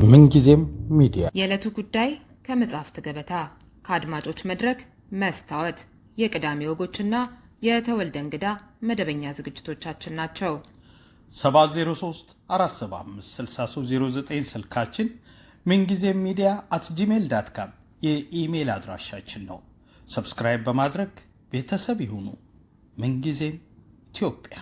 ምንጊዜም ሚዲያ የዕለቱ ጉዳይ ከመጽሐፍት ገበታ ከአድማጮች መድረክ መስታወት የቅዳሜ ወጎችና የተወልደ እንግዳ መደበኛ ዝግጅቶቻችን ናቸው። 703 475 6309 ስልካችን ምንጊዜም media@gmail.com የኢሜል አድራሻችን ነው። ሰብስክራይብ በማድረግ ቤተሰብ ይሁኑ። ምንጊዜም ኢትዮጵያ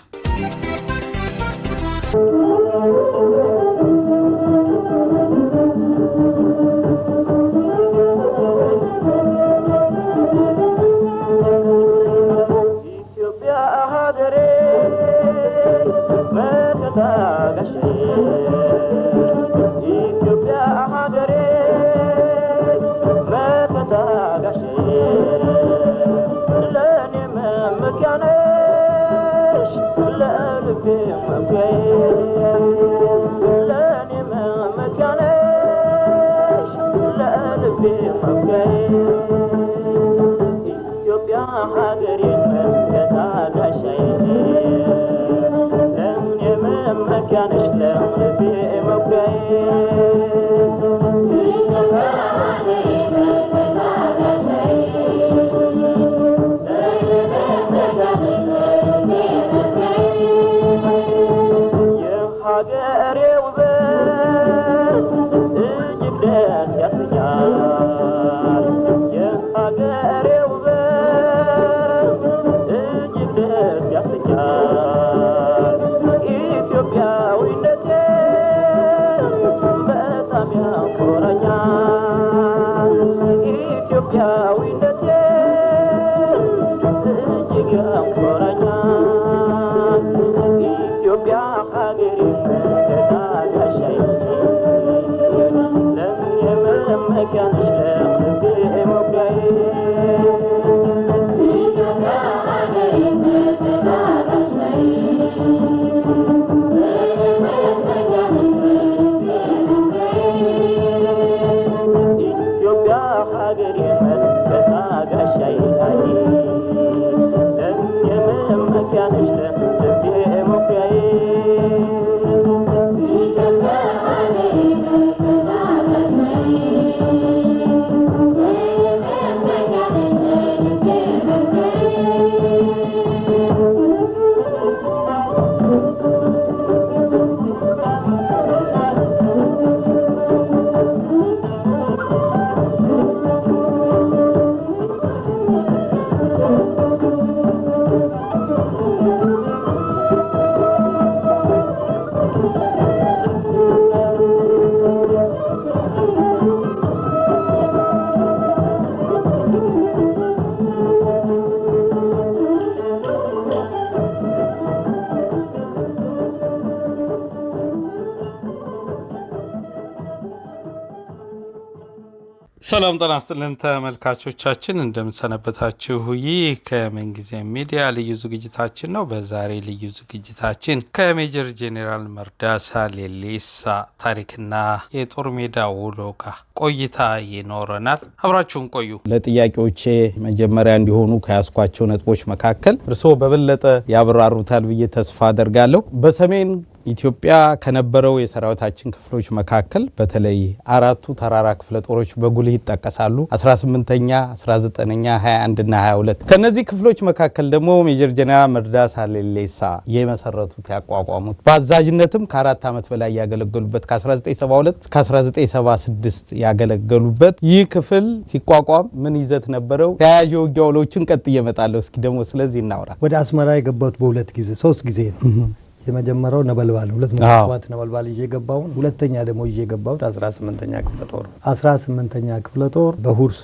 ሰላም ጤና ይስጥልን ተመልካቾቻችን እንደምንሰነበታችሁ። ይህ ከምንጊዜም ሚዲያ ልዩ ዝግጅታችን ነው። በዛሬ ልዩ ዝግጅታችን ከሜጀር ጄኔራል መርዳሳ ሌሊሳ ታሪክና የጦር ሜዳ ውሎ ጋር ቆይታ ይኖረናል። አብራችሁን ቆዩ። ለጥያቄዎቼ መጀመሪያ እንዲሆኑ ከያስኳቸው ነጥቦች መካከል እርስዎ በበለጠ ያብራሩታል ብዬ ተስፋ አደርጋለሁ። በሰሜን ኢትዮጵያ ከነበረው የሰራዊታችን ክፍሎች መካከል በተለይ አራቱ ተራራ ክፍለ ጦሮች በጉልህ ይጠቀሳሉ። 18ኛ፣ 19ኛ፣ 21 እና 22። ከነዚህ ክፍሎች መካከል ደግሞ ሜጀር ጄኔራል መርዳሳ ሌሊሳ የመሰረቱት ያቋቋሙት በአዛዥነትም ከ4 ዓመት በላይ ያገለገሉበት ከ1972 እስከ 1976 ያገለገሉበት ይህ ክፍል ሲቋቋም ምን ይዘት ነበረው? ተያያዥ ውጊያ ውሎችን ቀጥዬ እመጣለሁ። እስኪ ደግሞ ስለዚህ እናውራ። ወደ አስመራ የገባሁት በሁለት ጊዜ 3 ጊዜ ነው። የመጀመሪያው ነበልባል 207 ነበልባል እየገባው፣ ሁለተኛ ደግሞ እየገባው 18ኛ ክፍለ ጦር 18ኛ ክፍለ ጦር በሁርሶ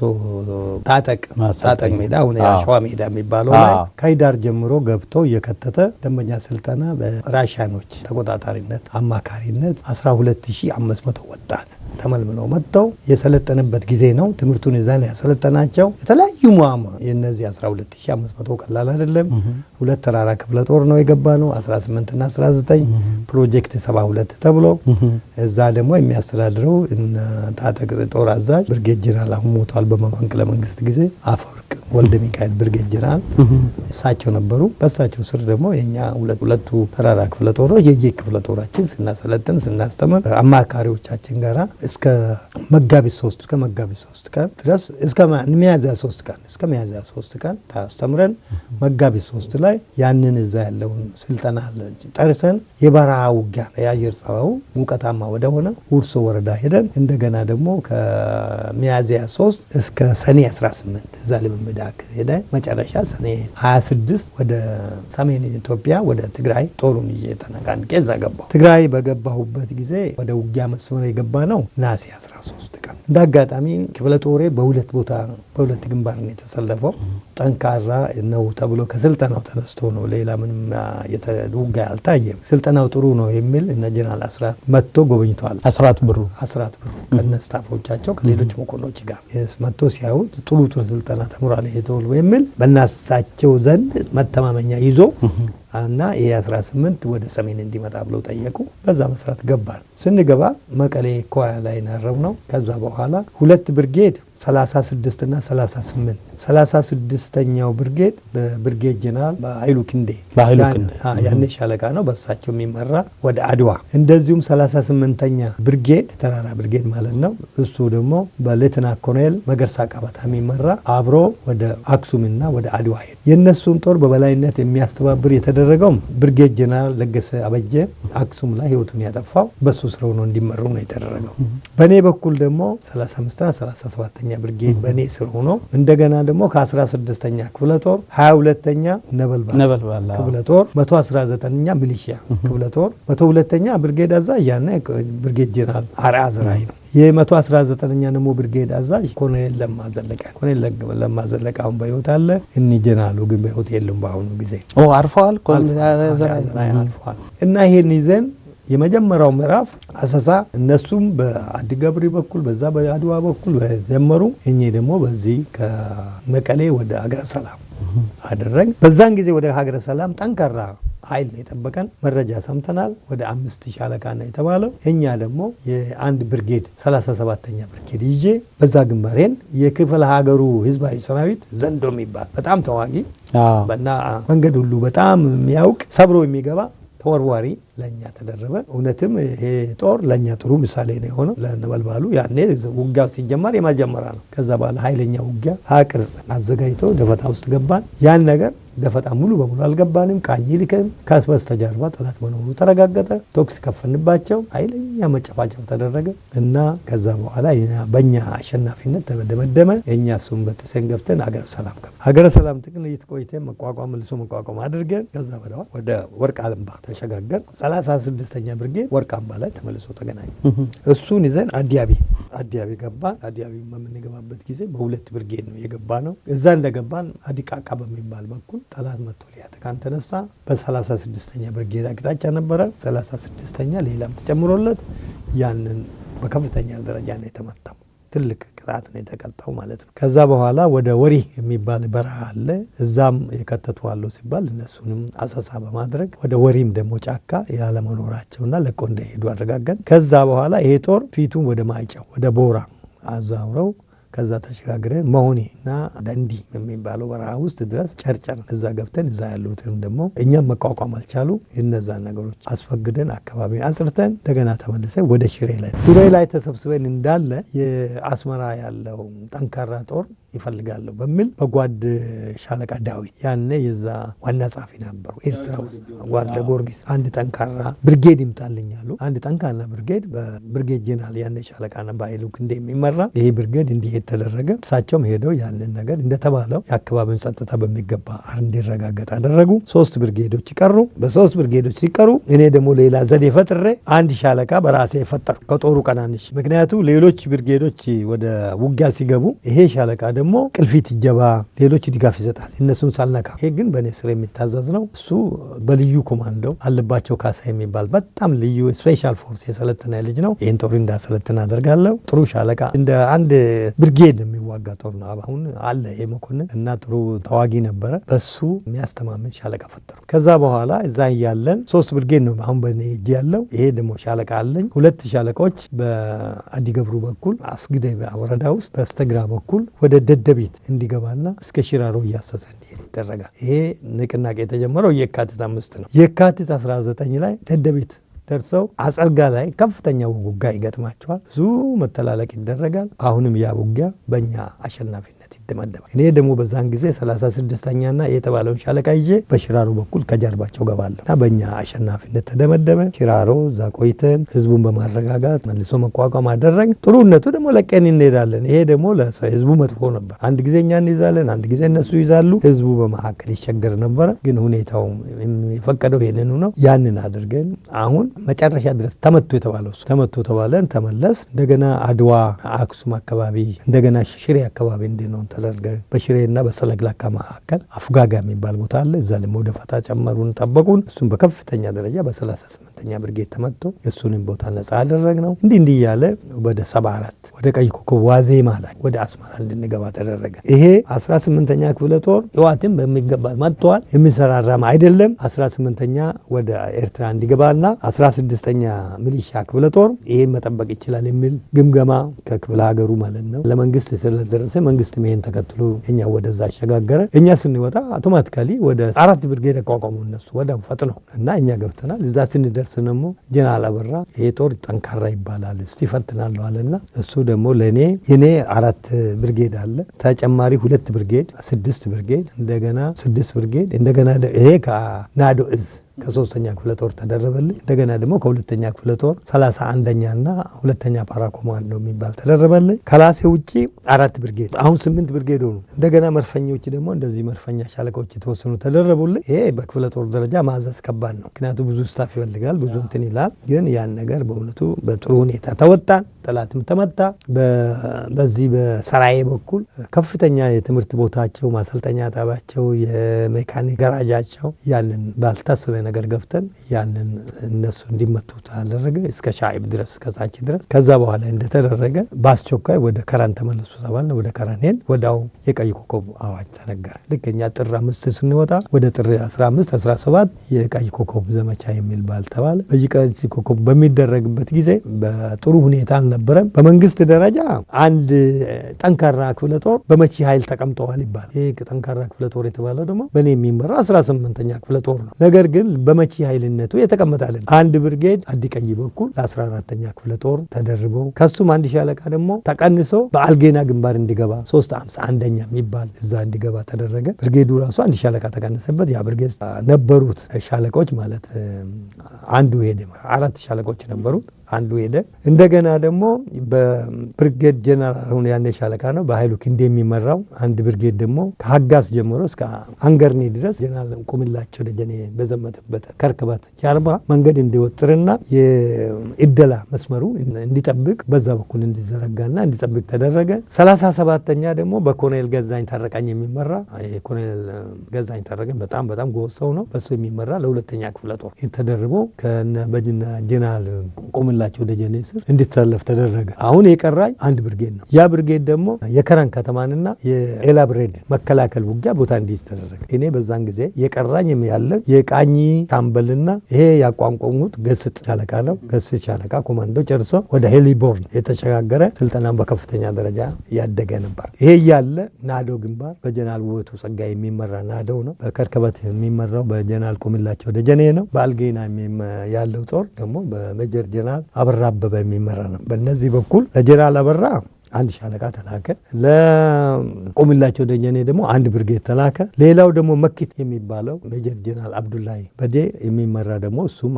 ታጠቅ ሜዳ አሁን ያሸዋ ሜዳ የሚባለው ላይ ከይዳር ጀምሮ ገብቶ እየከተተ ደንበኛ ስልጠና በራሻኖች ተቆጣጣሪነት አማካሪነት 12500 ወጣት ተመልምለው መጥተው የሰለጠነበት ጊዜ ነው። ትምህርቱን እዛን ያሰለጠናቸው የተለያዩ ሙአማ የነዚህ 12500 ቀላል አይደለም። ሁለት ተራራ ክፍለ ጦር ነው የገባ ነው 18 እና 19 ፕሮጀክት 72 ተብሎ እዛ ደግሞ የሚያስተዳድረው ታጠቅ ጦር አዛዥ ብርጌድ ጀነራል አሁን ሞቷል በመፈንቅለ መንግስት ጊዜ አፈወርቅ ወልደ ሚካኤል ብርጌድ ጀነራል እሳቸው ነበሩ። በእሳቸው ስር ደግሞ የኛ ሁለቱ ተራራ ክፍለ ጦሮች የየክፍለ ጦራችን ስናሰለጥን ስናስተምር አማካሪዎቻችን ጋራ እስከ መጋቢት 3 ቀን ድረስ እስከ ሚያዝያ 3 ቀን ታስተምረን መጋቢት 3 ላይ ያንን እዛ ያለውን ስልጠና ጨርሰን የበረሃ ውጊያ የአየር ጸባዩ ሙቀታማ ወደ ሆነ ሁርሶ ወረዳ ሄደን እንደገና ደግሞ ከሚያዝያ 3 እስከ ሰኔ 18 እዛ ልምምድ ሄደን መጨረሻ ሰኔ 26 ወደ ሰሜን ኢትዮጵያ ወደ ትግራይ ጦሩን እየተነቃንቄ እዛ ገባሁ። ትግራይ በገባሁበት ጊዜ ወደ ውጊያ መስመር የገባ ነው ናሴ 13 ቀን። እንዳጋጣሚ ክፍለ ጦሬ በሁለት ግንባር ነው የተሰለፈው። ጠንካራ ነው ተብሎ ከስልጠናው ተነስቶ ነው፣ ሌላ ምንም ውጊያ አልታየም። ስልጠናው ጥሩ ነው የሚል እነ ጀነራል አስራት መጥቶ ጎበኝተዋል። አስራት ብሩ ከነስታፎቻቸው ከሌሎች መኮንኖች ጋር መጥቶ ሲያዩት ጥሩ ስልጠና ተምሯል ይሄ ተብሎ የሚል በእናሳቸው ዘንድ መተማመኛ ይዞ እና የ18 ወደ ሰሜን እንዲመጣ ብለው ጠየቁ። በዛ መስራት ገባን። ስንገባ መቀሌ ኮያ ላይ ናረው ነው። ከዛ በኋላ ሁለት ብርጌድ 36 እና 36ኛው ብርጌድ በብርጌድ ጀነራል በኃይሉ ክንዴ ያኔ ሻለቃ ነው በሳቸው የሚመራ ወደ አድዋ፣ እንደዚሁም 38ኛ ብርጌድ ተራራ ብርጌድ ማለት ነው። እሱ ደግሞ በሌተና ኮሎኔል መገርሳ ቀበታ የሚመራ አብሮ ወደ አክሱምና ወደ አድዋ ሄደ። የነሱን ጦር በበላይነት የሚያስተባብር የተደረገው ብርጌድ ጀነራል ለገሰ አበጀ አክሱም ላይ ህይወቱን ያጠፋው በሱ ስራው ነው እንዲመሩ ነው የተደረገው። በኔ በኩል ደግሞ 35ኛ 37ኛ ብርጌድ በኔ ስር ሆኖ እንደገና ደግሞ ከ16ኛ ክፍለ ጦር 22ኛ ነበልባል ክፍለ ጦር 119ኛ ሚሊሺያ ክፍለ ጦር 102ኛ ብርጌድ አዛዥ ያኔ ብርጌድ ጀነራል አርአ ዘራይ ነው። የ119ኛ ደግሞ ብርጌድ አዛዥ ኮሎኔል ለማ ዘለቀ አሁን በህይወት አለ። እኒ ጀነራሉ ግን በህይወት የሉም በአሁኑ ጊዜ አርፈዋል። ኮሎኔል ዘራይ አልፈዋል። እና ይሄን ይዘን የመጀመሪያው ምዕራፍ አሰሳ እነሱም በአዲገብሪ በኩል በዛ በአድዋ በኩል ዘመሩ። እኔ ደግሞ በዚህ ከመቀሌ ወደ ሀገረ ሰላም አደረግ። በዛን ጊዜ ወደ ሀገረ ሰላም ጠንካራ ኃይል ነው የጠበቀን። መረጃ ሰምተናል። ወደ 5 ሻለቃ ነው የተባለው። እኛ ደግሞ የአንድ ብርጌድ 37ኛ ብርጌድ ይዤ በዛ ግንባሬን የክፍለ ሀገሩ ህዝባዊ ሰራዊት ዘንዶ የሚባል በጣም ተዋጊ እና መንገድ ሁሉ በጣም የሚያውቅ ሰብሮ የሚገባ ተወርዋሪ ለኛ ተደረበ። እውነትም ይሄ ጦር ለኛ ጥሩ ምሳሌ ነው የሆነው ለነበልባሉ። ያኔ ውጊያው ሲጀመር የመጀመሪያ ነው። ከዛ በኋላ ኃይለኛ ውጊያ ሀቅር አዘጋጅቶ ደፈጣ ውስጥ ገባን። ያን ነገር ደፈጣ ሙሉ በሙሉ አልገባንም። ቃኝ ልከን ከበስተጀርባ ጠላት መኖሩ ተረጋገጠ። ቶክስ ከፈንባቸው ኃይለኛ መጨፋጨፍ ተደረገ እና ከዛ በኋላ በእኛ አሸናፊነት ተደመደመ። የእኛ እሱም በተሰን ገብተን ሀገረ ሰላም ገባ። ሀገረ ሰላም ጥቂት ቆይተን መልሶ መቋቋም አድርገን ከዛ በኋላ ወደ ወርቅ አልምባ ተሸጋገር 36ኛ ብርጌድ ወርቅ አምባ ላይ ተመልሶ ተገናኘ። እሱን ይዘን አዲያቤ ገባን። አዲያቤ በምንገባበት ጊዜ በሁለት ብርጌድ ነው የገባ ነው። እዛ እንደገባን አዲቃቃ በሚባል በኩል ጠላት መጥቶ ሊያጠቃን ተነሳ። በ36ኛ ብርጌድ አቅጣጫ ነበረ 36ኛ ሌላም ተጨምሮለት ያንን በከፍተኛ ደረጃ ነው የተመታው። ትልቅ ቅጣት ነው የተቀጣው ማለት ነው። ከዛ በኋላ ወደ ወሪ የሚባል በረሃ አለ። እዛም የከተቱ አለው ሲባል እነሱንም አሰሳ በማድረግ ወደ ወሪም ደግሞ ጫካ ያለመኖራቸውና ለቆ እንደሄዱ አረጋገን። ከዛ በኋላ ይሄ ጦር ፊቱን ወደ ማይጨው ወደ ቦራ አዛውረው ከዛ ተሸጋግረን መሆኔ እና ደንዲ የሚባለው በረሃ ውስጥ ድረስ ጨርጨር እዛ ገብተን እዛ ያሉትን ደግሞ እኛም መቋቋም አልቻሉ። እነዛ ነገሮች አስፈግደን አካባቢ አጽርተን እንደገና ተመልሰን ወደ ሽሬ ላይ ተሰብስበን እንዳለ የአስመራ ያለው ጠንካራ ጦር ይፈልጋለሁ በሚል በጓድ ሻለቃ ዳዊት ያኔ የዛ ዋና ጻፊ ነበሩ ኤርትራ ጓድ ለጊዮርጊስ አንድ ጠንካራ ብርጌድ ይምጣልኛሉ። አንድ ጠንካራ ብርጌድ በብርጌድ ጀነራል ያኔ ሻለቃ በኃይሉ ክንዴ የሚመራ ይሄ ብርጌድ እንዲሄድ ተደረገ። እሳቸውም ሄደው ያንን ነገር እንደተባለው የአካባቢውን ጸጥታ በሚገባ እንዲረጋገጥ አደረጉ። 3 ብርጌዶች ይቀሩ። በ3 ብርጌዶች ሲቀሩ እኔ ደግሞ ሌላ ዘዴ ፈጥሬ አንድ ሻለቃ በራሴ ፈጠሩ ከጦሩ ቀናንሽ። ምክንያቱ ሌሎች ብርጌዶች ወደ ውጊያ ሲገቡ ይሄ ሻለቃ ደግሞ ቅልፊት ይጀባ ሌሎች ድጋፍ ይሰጣል። እነሱን ሳልነካ ይሄ ግን በእኔ ስር የሚታዘዝ ነው። እሱ በልዩ ኮማንዶ አለባቸው ካሳ የሚባል በጣም ልዩ ስፔሻል ፎርስ የሰለጠነ ልጅ ነው። ይህን ጦር እንዳሰለጥን አደርጋለሁ። ጥሩ ሻለቃ እንደ አንድ ብርጌድ የሚዋጋ ጦር ነው። አሁን አለ ይሄ መኮንን እና ጥሩ ተዋጊ ነበረ። በሱ የሚያስተማምን ሻለቃ ፈጠሩ። ከዛ በኋላ እዛ እያለን 3 ብርጌድ ነው አሁን በእኔ እጅ ያለው። ይሄ ደግሞ ሻለቃ አለኝ። 2 ሻለቃዎች በአዲገብሩ በኩል አስግደ ወረዳ ውስጥ በስተግራ በኩል ወደ ደደቢት እንዲገባና እስከ ሽራሮ እያሰሰ እንዲሄድ ይደረጋል። ይሄ ንቅናቄ የተጀመረው የካቲት 5 ነው። የካቲት 19 ላይ ደደቢት ደርሰው አጸርጋ ላይ ከፍተኛ ውጊያ ይገጥማቸዋል። ብዙ መተላለቅ ይደረጋል። አሁንም ያ ውጊያ በእኛ አሸናፊነት ይደመደማል። እኔ ደግሞ በዛን ጊዜ 36ኛና የተባለውን ሻለቃ ይዤ በሽራሮ በኩል ከጀርባቸው ገባለሁ እና በእኛ አሸናፊነት ተደመደመ። ሽራሮ እዛ ቆይተን ህዝቡን በማረጋጋት መልሶ መቋቋም አደረግ። ጥሩነቱ ደግሞ ለቀን እንሄዳለን። ይሄ ደግሞ ለህዝቡ መጥፎ ነበር። አንድ ጊዜ እኛ እንይዛለን፣ አንድ ጊዜ እነሱ ይዛሉ። ህዝቡ በመካከል ይቸገር ነበረ። ግን ሁኔታው የፈቀደው ይሄንኑ ነው። ያንን አድርገን አሁን መጨረሻ ድረስ ተመቶ የተባለው ተመቶ ተባለን ተመለስ። እንደገና አድዋ አክሱም አካባቢ እንደገና ሽሬ አካባቢ እንደነው ተደረገ። በሽሬና በሰለግላካ መካከል አፍጋጋ የሚባል ቦታ አለ። እዛ ደግሞ ወደ ፈታ ጨመሩን፣ ጠበቁን። እሱም በከፍተኛ ደረጃ በ38ኛ ብርጌድ ተመቶ የሱንም ቦታ ነጻ አደረግነው። እንዲህ ያለ ወደ 74 ወደ ቀይ ኮከብ ዋዜማ ላይ ወደ አስመራ እንድንገባ ተደረገ። ይሄ 18ኛ ክፍለ ጦር ህወሓትን በሚገባ መጥቷል። የሚሰራራም አይደለም። 18ኛ ወደ ኤርትራ እንዲገባና 16ኛ ሚሊሻ ክፍለ ጦር ይሄን መጠበቅ ይችላል የሚል ግምገማ ከክፍለ ሀገሩ ማለት ነው ለመንግስት ስለደረሰ መንግስት ይሄን ተከትሎ እኛ ወደዛ አሸጋገረ። እኛ ስንወጣ አውቶማቲካሊ ወደ 4 ብርጌድ አቋቋሙ እነሱ ወደ ፈጥነው እና እኛ ገብተናል። እዛ ስንደርስ ደግሞ ጀነራል አበራ ይሄ ጦር ጠንካራ ይባላል እስቲ ፈትናለሁ አለና እሱ ደግሞ ለኔ የኔ 4 ብርጌድ አለ ተጨማሪ 2 ብርጌድ 6 ብርጌድ እንደገና 6 ብርጌድ እንደገና ይሄ ከናዶ እዝ ከ3ኛ ክፍለ ጦር ተደረበልኝ። እንደገና ደግሞ ከ2ኛ ክፍለ ጦር 31ኛና 2ኛ ፓራ ኮማንዶ የሚባል ተደረበልኝ። ከላሴ ውጪ 4 ብርጌድ አሁን 8 ብርጌድ ሆኑ። እንደገና መርፈኞች ደግሞ እንደዚህ መርፈኛ ሻለቆች የተወሰኑ ተደረቡልኝ። ይሄ በክፍለ ጦር ደረጃ ማዘዝ ከባድ ነው። ምክንያቱም ብዙ ስታፍ ይፈልጋል፣ ብዙ እንትን ይላል። ግን ያን ነገር በእውነቱ በጥሩ ሁኔታ ተወጣን። ጠላትም ተመታ። በዚህ በሰራዬ በኩል ከፍተኛ የትምህርት ቦታቸው ማሰልጠኛ ጣቢያቸው የሜካኒክ ገራጃቸው ያንን ባልታሰበ ነገር ገብተን ያንን እነሱ እንዲመቱ ተደረገ እስከ ሻይብ ድረስ ከዛች ድረስ። ከዛ በኋላ እንደተደረገ በአስቸኳይ ወደ ከራን ተመለሱ ተባልን። ወደ ከራን ሄድ ወዳው የቀይ ኮከብ አዋጅ ተነገረ። ልክ እኛ ጥር 5 ስንወጣ ወደ ጥር 15 17 የቀይ ኮከብ ዘመቻ የሚል ባል ተባለ። በቀይ ኮከብ በሚደረግበት ጊዜ በጥሩ ሁኔታ አልነበረም። በመንግስት ደረጃ አንድ ጠንካራ ክፍለ ጦር በመቺ ኃይል ተቀምጠዋል ይባላል። ይሄ ጠንካራ ክፍለ ጦር የተባለው ደግሞ በእኔ የሚመራ 18ኛ ክፍለ ጦር ነው። ነገር ግን በመቺ ኃይልነቱ የተቀመጣለን አንድ ብርጌድ አዲቀይ በኩል ለ14ኛ ክፍለ ጦር ተደርበው ከሱም አንድ ሻለቃ ደግሞ ተቀንሶ በአልጌና ግንባር እንዲገባ 351ኛ የሚባል እዛ እንዲገባ ተደረገ። ብርጌዱ ራሱ አንድ ሻለቃ ተቀነሰበት። ያ ብርጌድ ነበሩት ሻለቆች ማለት አንዱ ሄደ። 4 ሻለቆች ነበሩት። አንዱ ሄደ። እንደገና ደግሞ በብርጌድ ጀነራል አሁን ያኔ ሻለቃ ነው በኃይሉ ክንዴ የሚመራው አንድ ብርጌድ ደግሞ ከሀጋስ ጀምሮ እስከ አንገርኒ ድረስ ጀነራል ቁምላቸው ደጀኔ በዘመተበት ከርከባት ጀርባ መንገድ እንዲወጥርና የእደላ መስመሩ እንዲጠብቅ በዛ በኩል እንዲዘረጋና እንዲጠብቅ ተደረገ። 37ኛ ደግሞ በኮሎኔል ገዛኝ ታረቀኝ የሚመራ ኮሎኔል ገዛኝ ታረቀኝ በጣም ጎበዝ ሰው ነው። በሱ የሚመራ ለሁለተኛ ክፍለ ጦር ተደርቦ ከነበጅና ጀነራል ቁምላቸው ደጀኔ ስር እንዲተላለፍ ተደረገ። አሁን የቀራኝ አንድ ብርጌድ ነው። ያ ብርጌድ ደግሞ የከረን ከተማንና የኤላብሬድ መከላከል ውጊያ ቦታ እንዲይዝ ተደረገ። እኔ በዛን ጊዜ የቀራኝ ያለን የቃኝ ሻምበልና ይሄ ያቋቋሙት ገስጥ ሻለቃ ነው። ገስጥ ሻለቃ ኮማንዶ ጨርሶ ወደ ሄሊቦርን የተሸጋገረ ስልጠናን በከፍተኛ ደረጃ ያደገ ነበር። ይሄ ያለ ናዶ ግንባር በጀነራል ውበቱ ጸጋይ የሚመራ ናዶ ነው። በከርከበት የሚመራው በጀነራል ቁምላቸው ደጀኔ ነው። በአልጌና ያለው ጦር ደግሞ በሜጀር ጀነራል አበራ አበበ የሚመራ ነው። በእነዚህ በኩል ለጀነራል አበራ አንድ ሻለቃ ተላከ። ለቁምላቸው ደጀኔ ደግሞ አንድ ብርጌድ ተላከ። ሌላው ደግሞ መኪት የሚባለው ሜጀር ጀነራል አብዱላይ በዴ የሚመራ ደግሞ እሱም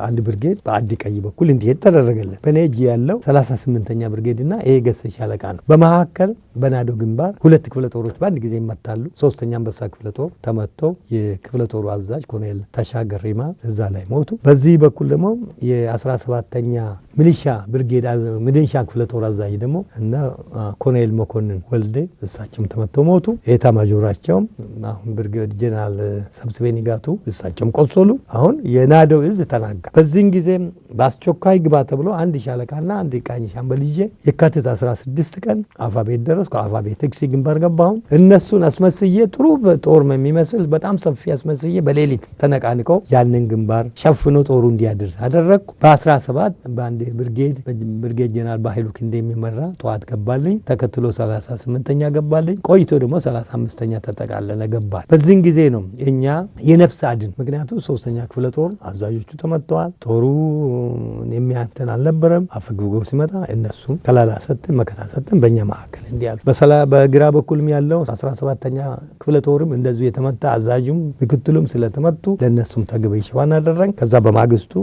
አንድ ብርጌድ በአዲ ቀይ በኩል እንዲሄድ ተደረገለት። በኔ እጅ ያለው 38ኛ ብርጌድና ይሄ ገስ ሻለቃ ነው። በመካከል በናዶ ግንባር 2 ክፍለ ጦሮች በአንድ ጊዜ ይመታሉ። 3ኛ አንበሳ ክፍለ ጦር ተመቶ የክፍለ ጦሩ አዛዥ ኮሎኔል ተሻገር ሪማ እዛ ላይ ሞቱ። በዚህ በኩል ደግሞ የ17ኛ ሚሊሻ ብርጌድ ሚሊሻ ክፍለ ጦር አዛዥ ደግሞ እና ኮሎኔል መኮንን ወልዴ እሳቸውም ተመተው ሞቱ። ኤታ ማጆራቸውም አሁን ብርጌድ ጀነራል ሰብስቤ ንጋቱ እሳቸውም ቆሰሉ። አሁን የናደው እዝ ተናጋ። በዚህን ጊዜ በአስቸኳይ ግባ ተብሎ አንድ ሻለቃና አንድ ቃኝ ሻምበል ይዤ የካቲት 16 ቀን አፋቤት ደረስኩ። አፋቤት ኤክሲ ግንባር ገባሁ። እነሱን አስመስዬ ጥሩ ጦር የሚመስል በጣም ሰፊ አስመስዬ በሌሊት ተነቃንቀው ያንን ግንባር ሸፍኖ ጦሩ እንዲያድር አደረግኩ። በ17 በአንድ ብርጌድ ጀነራል በኃይሉ ክንዴ የሚመራ ጠዋት ገባልኝ። ተከትሎ 38ኛ ገባልኝ። ቆይቶ ደግሞ 35ኛ ተጠቃለለ ገባል። በዚህን ጊዜ ነው እኛ የነፍስ አድን ምክንያቱም 3ኛ ክፍለ ጦር አዛዦቹ ተመተዋል። ጦሩ የሚያንተን አልነበረም። አፈግፍጎ ሲመጣ እነሱም ከላላ ሰጥን መከታ ሰጥን በእኛ መካከል እንዲያሉ በግራ በኩልም ያለው 17ኛ ክፍለ ጦርም እንደዚሁ የተመታ አዛዡም ምክትሉም ስለተመቱ ለነሱም ተግበይ ሽዋን አደረን። ከዛ በማግስቱ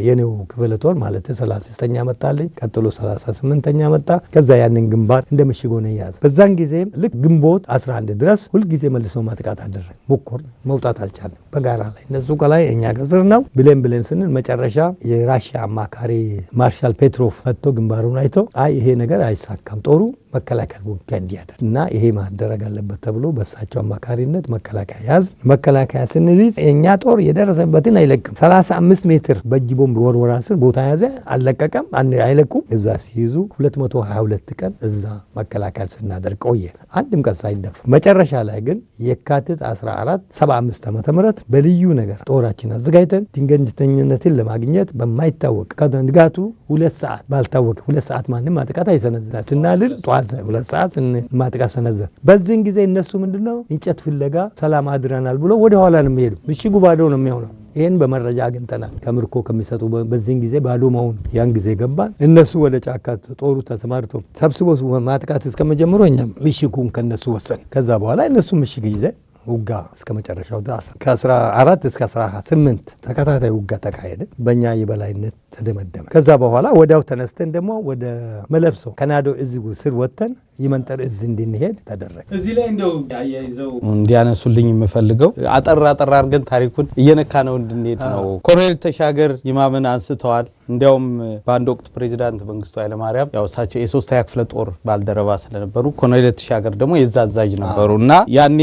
የኔው ክፍለ ጦር ማለት 36ኛ መጣልኝ። ቀጥሎ 38ኛ መጣ። ከዛ ያንን ግንባር እንደ ምሽግ ሆነ ያዘ። በዛን ጊዜ ልክ ግንቦት 11 ድረስ ሁሉ ጊዜ መልሶ ማጥቃት አደረን። ሞከር መውጣት አልቻለም። በጋራ ላይ እነሱ ከላይ እኛ ከስር ነው ብለን ስንል መጨረሻ የራሽያ አማካሪ ማርሻል ፔትሮቭ መጥቶ ግንባሩን አይቶ አይ ይሄ ነገር አይሳካም ጦሩ መከላከል ውጊያ እንዲያደርግ እና ይሄ ማደረግ አለበት ተብሎ በሳቸው አማካሪነት መከላከያ ያዝ። መከላከያ ስንይዝ የኛ ጦር የደረሰበትን አይለቅም። 35 ሜትር በእጅ ቦምብ ወርወራ ስር ቦታ ያዘ። አልለቀቀም፣ አይለቁም። እዛ ሲይዙ 222 ቀን እዛ መከላከያ ስናደርግ ቆየ። አንድም ቀን ሳይደፍ መጨረሻ ላይ ግን የካቲት 14 75 ዓመተ ምህረት በልዩ ነገር ጦራችን አዘጋጅተን ድንገተኝነትን ለማግኘት በማይታወቅ ከንጋቱ 2 ሰዓት ባልታወቀ 2 ሰዓት ማንም ማጥቃት አይሰነዝራ ስናልር 2 ሰዓት ማጥቃት ሰነዘር። በዚህን ጊዜ እነሱ ምንድነው እንጨት ፍለጋ ሰላም አድረናል ብሎ ወደ ኋላ ነው የሚሄዱ። ምሽጉ ባዶ ነው የሚሆነው። ይሄን በመረጃ አግኝተናል ከምርኮ ከሚሰጡ። በዚህን ጊዜ ባዶ መሆኑ ያን ጊዜ ገባን። እነሱ ወደ ጫካ ጦሩ ተሰማርቶ ሰብስቦ ማጥቃት እስከመጀመሩ እኛም ምሽጉን ከነሱ ወሰን። ከዛ በኋላ እነሱ ምሽግ ይዘ ውጋ እስከ መጨረሻው ድረስ ከ14 እስከ 18 ተከታታይ ውጋ ተካሄደ። በእኛ የበላይነት ተደመደመ። ከዛ በኋላ ወዲያው ተነስተን ደግሞ ወደ መለብሶ ከናዶ እዝ ስር ወጥተን ይመንጠር እዝ እንድንሄድ ተደረገ። እዚህ ላይ እንደው ያያይዘው እንዲያነሱልኝ የምፈልገው አጠር አድርገን ታሪኩን እየነካ ነው እንድንሄድ ነው። ኮሎኔል ተሻገር ይማምን አንስተዋል። እንዲያውም በአንድ ወቅት ፕሬዚዳንት መንግስቱ ኃይለማርያም ያው እሳቸው የ3ኛ ክፍለ ጦር ባልደረባ ስለነበሩ ኮሎኔል ተሻገር ደግሞ የዛ አዛዥ ነበሩና ያኔ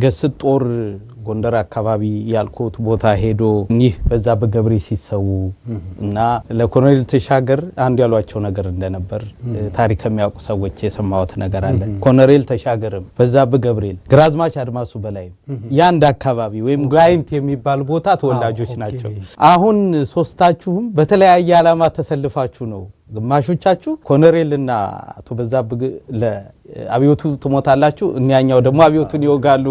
ገስት ጦር ጎንደር አካባቢ ያልኩት ቦታ ሄዶ እኚህ በዛ በገብሬ ሲሰው እና ለኮሎኔል ተሻገር አንድ ያሏቸው ነገር እንደነበር ታሪክ የሚያውቁ ሰዎች የሰማሁት ነገር አለ። ኮሎኔል ተሻገርም በዛ በገብርኤል ግራዝማች አድማሱ በላይ ያንድ አካባቢ ወይም ጋይንት የሚባል ቦታ ተወላጆች ናቸው። አሁን ሶስታችሁም በተለያየ ዓላማ ተሰልፋችሁ ነው። ግማሾቻችሁ ኮሎኔልና አቶ በዛብህ ለአብዮቱ ትሞታላችሁ፣ እኛኛው ደግሞ አብዮቱን ይወጋሉ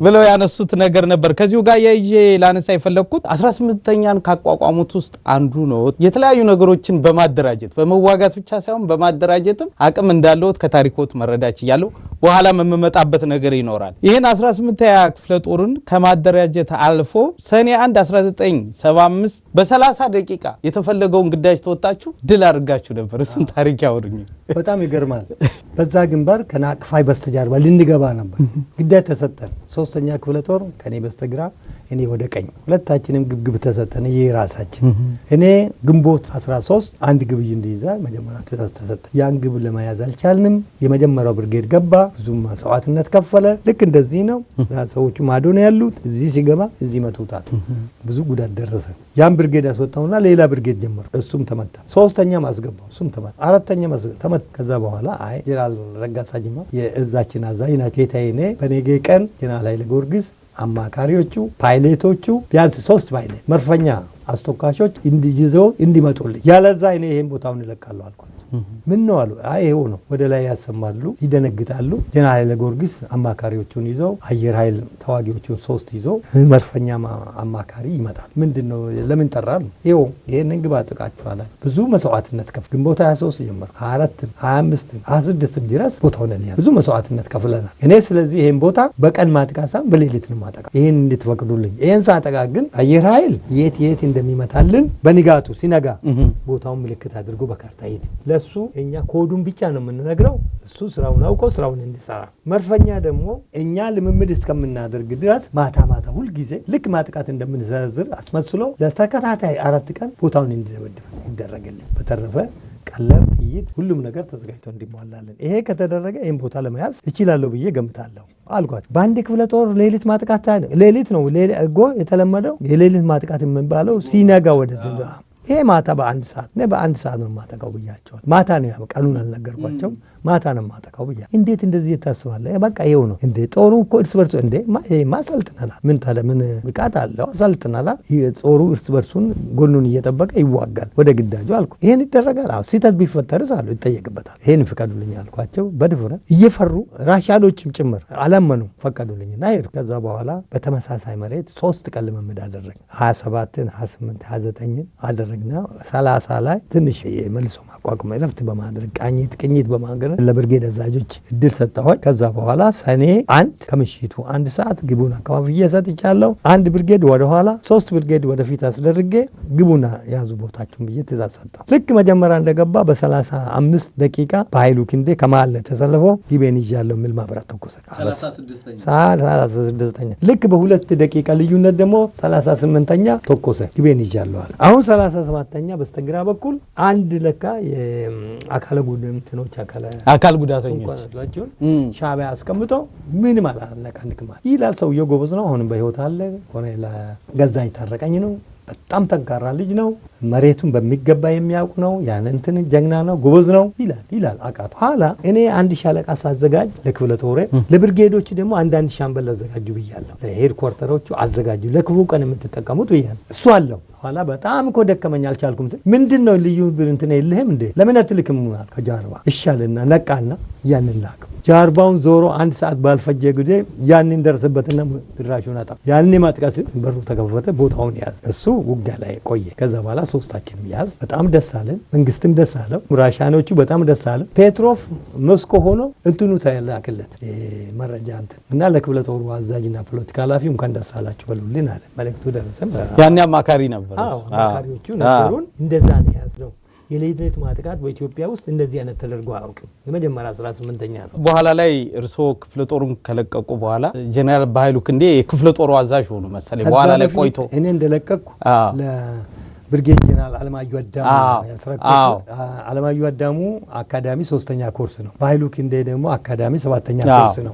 ብለው ያነሱት ነገር ነበር። ከዚሁ ጋር ያይጄ ላነሳ የፈለኩት 18ኛን ካቋቋሙት ውስጥ አንዱ ነው። የተለያዩ ነገሮችን በማደራጀት በመዋጋት ብቻ ሳይሆን በማደራጀትም አቅም እንዳለውት ከታሪኮት መረዳች ይያለው በኋላ መመጣበት ነገር ይኖራል። ይሄን 18ኛ ክፍለ ጦርን ከማደራጀት አልፎ ሰኔ 1 1975 በ30 ደቂቃ የተፈለገውን ግዳጅ ተወጣችሁ ድል አድርጋችሁ ነበር። እሱን ታሪክ ያወሩኝ። በጣም ይገርማል። በዛ ግንባር ከናቅፋይ በስተጀርባ ልንገባ ነበር። ግዳጅ ተሰጠን። 3ኛ ክፍለ ጦር ከኔ በስተግራ እኔ ወደ ቀኝ ሁለታችንም ግብግብ ተሰጠን። የራሳችን እኔ ግንቦት 13 አንድ ግብ እንዲይዛ መጀመሪያ ተሰጠ። ያን ግብ ለመያዝ አልቻልንም። የመጀመሪያው ብርጌድ ገባ። ብዙ መስዋዕትነት ከፈለ። ልክ እንደዚህ ነው። ሰዎቹ ማዶ ነው ያሉት። እዚህ ሲገባ እዚህ መቱታል። ብዙ ጉዳት ደረሰ። ያን ብርጌድ ያስወጣውና ሌላ ብርጌድ ጀመረ። እሱም ተመታ። 3ኛ ማስገባው። እሱም ተመታ። 4ኛ ተመታ። ከዛ በኋላ አይ ጀነራል ረጋሳ ጂማ የእዛችን አዛዥ ናቸው። ጌታዬ እኔ በነገ ቀን ጀነራል ኃይለ ጊዮርጊስ አማካሪዎቹ ፓይሌቶቹ ቢያንስ 3 ፓይሌት መርፈኛ አስተካሾች እንዲይዘው እንዲመጡልኝ ያለዛ እኔ ይሄን ቦታውን እለቃለሁ አልኩ። ምን ነው አሉ። አይ ይሄው ነው። ወደ ላይ ያሰማሉ፣ ይደነግጣሉ። ጀነራል ኃይለ ጊዮርጊስ አማካሪዎቹን ይዘው አየር ኃይል ተዋጊዎቹን 3 ይዘው መርፈኛ አማካሪ ይመጣል። ምንድነው ለምን ጠራሉ? ይሄው ይሄን ግባ ጥቃችኋል። ብዙ መስዋዕትነት ከፍ ግንቦት 23 ጀመረ 24 25 26 ድረስ ቦታውን ያለ ብዙ መስዋዕትነት ከፍለናል። እኔ ስለዚህ ይሄን ቦታ በቀን ማጥቃሳም በሌሊት ነው ማጠቃ። ይሄን እንድትፈቅዱልኝ። ይሄን ሳጠቃ ግን አየር ኃይል የት እንደሚመታልን በንጋቱ ሲነጋ ቦታውን ምልክት አድርጎ በካርታ ይት ለሱ እኛ ኮዱን ብቻ ነው የምንነግረው። እሱ ስራውን አውቆ ስራውን እንዲሰራ። መድፈኛ ደግሞ እኛ ልምምድ እስከምናደርግ ድረስ ማታ ሁል ጊዜ ልክ ማጥቃት እንደምንዘረዝር አስመስሎ ለተከታታይ 4 ቀን ቦታውን እንዲደበድብ ይደረግልን። በተረፈ ቀለብ፣ ጥይት፣ ሁሉም ነገር ተዘጋጅቶ እንዲሟላልን። ይሄ ከተደረገ ይህን ቦታ ለመያዝ እችላለሁ ብዬ ገምታለሁ አልኳቸው። በአንድ ክፍለ ጦር ሌሊት ማጥቃት ሌሊት ነው የተለመደው። የሌሊት ማጥቃት የምንባለው ሲነጋ ወደ ይሄ ማታ በ1 ሰዓት በ1 ሰዓት ነው ማጠቃው ብያቸዋል። ማታ ነው ቀኑን አልነገርኳቸው። ማታ ነው ማጠቃው ብያ። እንዴት እንደዚህ ታስባለህ? በቃ ይሄው ነው እንዴ ጦሩ እኮ እርስ በርሱ እንዴ ማሰልጥናላ ምን ታለ ምን ብቃት አለው አሰልጥናላ። ጦሩ እርስ በርሱን ጎኑን እየጠበቀ ይዋጋል ወደ ግዳጁ አልኩ። ይሄን ይደረጋል። አዎ ሲተት ቢፈጠርስ አሉ ይጠየቅበታል። ይሄን ፍቀዱልኝ አልኳቸው። በድፍረት እየፈሩ ራሻሎችም ጭምር አላመኑ። ፈቀዱልኝና ሄድኩ። ከዛ በኋላ በተመሳሳይ መሬት 3 ቀን ልምምድ አደረግን። 27ን 28 29ን አደረግና 30 ላይ ትንሽ የመልሶ ማቋቋም ረፍት በማድረግ ቅኝት በማድረግ ለብርጌድ አዛዦች እድል ሰጠኋቸው። ከዛ በኋላ ሰኔ 1 ከምሽቱ 1 ሰዓት ግቡን አካባቢ እየሰጥቻለሁ። 1 ብርጌድ ወደ ኋላ 3 ብርጌድ ወደፊት አስደርጌ ግቡና ያዙ ቦታችሁን ብዬ ትእዛዝ ሰጠሁ። ልክ መጀመሪያ እንደገባ በ35 ደቂቃ በኃይሉ ክንዴ ከመሃል ተሰልፈው ግቤን ይዣለሁ የሚል ማብራት ተኮሰ። 36ኛ ልክ በ2 ደቂቃ ልዩነት ደግሞ 38ኛ ተኮሰ። ግቤን ይዣለሁ አለ። አሁን 37ኛ በስተግራ በኩል አንድ ለካ የአካለ ጉዳተኞች አካል ጉዳተኞች ሻዕቢያ አስቀምጦ ምንም አላነቃንቅም ይላል። ሰውየው ጎበዝ ነው። አሁንም በህይወት አለ። ኮሎኔል ገዛኝ ታረቀኝ ነው። በጣም ጠንካራ ልጅ ነው። መሬቱን በሚገባ የሚያውቅ ነው። ያንንትን ጀግና ነው፣ ጎበዝ ነው ይላል አቃቶ። ኋላ እኔ 1 ሻለቃ ሳዘጋጅ ለክፍለ ጦሬ ለብርጌዶች ደግሞ አንዳንድ ሻምበል አዘጋጁ ብያለሁ። ለሄድኳርተሮቹ አዘጋጁ ለክፉ ቀን የምትጠቀሙት ብያለሁ። እሱ አለው። ኋላ በጣም እኮ ደከመኝ አልቻልኩም። ምንድነው ልዩ እንትን የለህም እንዴ ለምን አትልክም? ከጃርባ ይሻልና ነቃና ያንን ላክ። ጃርባውን ዞሮ 1 ሰዓት ባልፈጀ ጊዜ ያንን ደረሰበትና ድራሹን አጣ። ያንን ማጥቃት በሩ ተከፈተ። ቦታውን ያዝ። እሱ ውጊያ ላይ ቆየ። ከዛ በኋላ ሶስታችንም ያዝ። በጣም ደስ አለን። መንግስትም ደስ አለው። ራሻኖቹ በጣም ደስ አለ። ፔትሮቭ ሞስኮ ሆኖ እንትኑ ተላክለት መረጃ እንትን እና ለክፍለ ጦሩ አዛዥና ፖለቲካ ኃላፊው እንኳን ደስ አላችሁ በሉልን አለ። መልእክቱ ደረሰን። ያኔ አማካሪ ነበር። አማካሪዎቹ ነበሩን። እንደዛ ነው ያዝነው። የሌሊት ማጥቃት በኢትዮጵያ ውስጥ እንደዚህ አይነት ተደርጎ አያውቅም። የመጀመሪያ 18ኛ ነው። በኋላ ላይ እርስዎ ክፍለ ጦሩን ከለቀቁ በኋላ ጀነራል በኃይሉ ክንዴ የክፍለ ጦሩ አዛዥ ሆኑ መሰለኝ። በኋላ ላይ ቆይቶ እኔ እንደለቀቅኩ ብርጌድ ጀነራል አለማየሁ አዳሙ ያስረከቡት። አለማየሁ አዳሙ አካዳሚ 3ኛ ኮርስ ነው። በኃይሉ ክንዴ ደግሞ አካዳሚ 7ኛ ኮርስ ነው።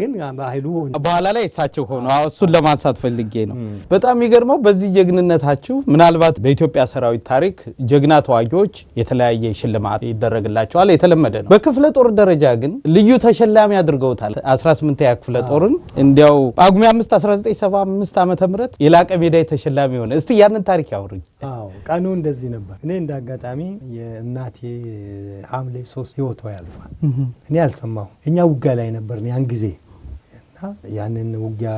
ግን በኃይሉ በኋላ ላይ እሳቸው ሆኖ እሱን ለማንሳት ፈልጌ ነው። በጣም የሚገርመው በዚህ ጀግንነታችሁ ምናልባት በኢትዮጵያ ሰራዊት ታሪክ ጀግና ተዋጊዎች የተለያየ ሽልማት ይደረግላቸዋል፣ የተለመደ ነው። በክፍለ ጦር ደረጃ ግን ልዩ ተሸላሚ አድርገውታል 18ኛ ክፍለ ጦርን። እንዲያው ጳጉሜ 5 1975 ዓ.ም የላቀ ሜዳይ ተሸላሚ ሆነ። እስቲ ያንን ታሪክ ያወሩኝ። ቀኑ እንደዚህ ነበር። እኔ እንዳጋጣሚ የእናቴ ሐምሌ 3 ህይወቷ ያልፋል። እኔ አልሰማሁም። እኛ ውጊያ ላይ ነበርን ያን ጊዜ እና ያንን ውጊያ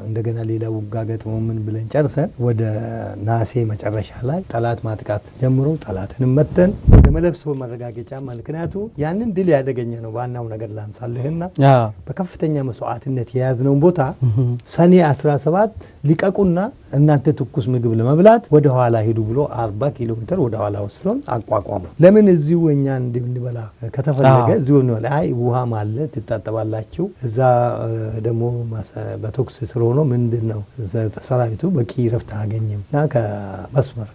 እንደገና ሌላ ውጊያ ገጥሞ ምን ብለን ጨርሰን ወደ ናሴ መጨረሻ ላይ ጠላት ማጥቃት ጀምሮ ጠላትንም መተን ወደ መለብሶ መረጋገጫ ምክንያቱ ያንን ድል ያደገኘ ነው። ዋናው ነገር ላንሳልህና በከፍተኛ መስዋዕትነት የያዝነውን ቦታ ሰኔ 17 ሊቀቁና እናንተ ትኩስ ምግብ ለመብላት ወደ ኋላ ሄዱ ብሎ 40 ኪሎ ሜትር ወደ ኋላ ወስዶን አቋቋሙ። ለምን እዚሁ እኛ እንድንበላ ከተፈለገ እዚሁ ነው። አይ ውሃ ማለት ትታጠባላችሁ እዛ ደግሞ በቶክስ ስር ሆኖ ምንድነው ሰራዊቱ በቂ ረፍት አገኘም እና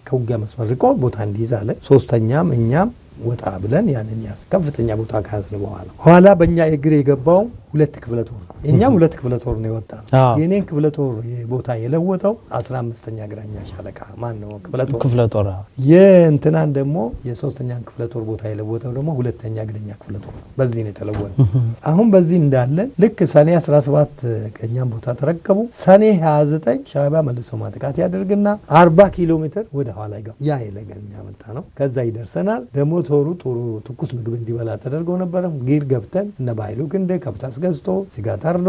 ከውጊያ መስመር ርቆ ቦታ እንዲይዝ አለ። ሶስተኛም እኛም ወጣ ብለን ያንን ያዝ ከፍተኛ ቦታ ካዝን በኋላ በእኛ እግር የገባው 2 ክፍለ ጦር ነው። እኛም 2 ክፍለ ጦር ነው የወጣው። የኔን ክፍለ ጦር ቦታ የለወጠው 15ኛ እግረኛ ሻለቃ ማን ነው ክፍለ ጦር የእንትናን ደግሞ የ3ኛ ክፍለ ጦር ቦታ የለወጠው ደግሞ 2ኛ እግረኛ ክፍለ ጦር ነው። በዚህ ነው የተለወጠው። አሁን በዚህ እንዳለን ልክ ሰኔ 17 ከኛም ቦታ ተረከቡ። ሰኔ 29 ሻዕቢያ መልሶ ማጥቃት ያደርግና 40 ኪሎ ሜትር ወደ ኋላ ይገባ። ያ የለገኛ መጣ ነው። ከዛ ይደርሰናል። ደግሞ ጦሩ ትኩስ ምግብ እንዲበላ ተደርጎ ነበር። ጊር ገብተን እነ በኃይሉ ክንዴ ከብት አስገዝቶ ስጋ ታርዶ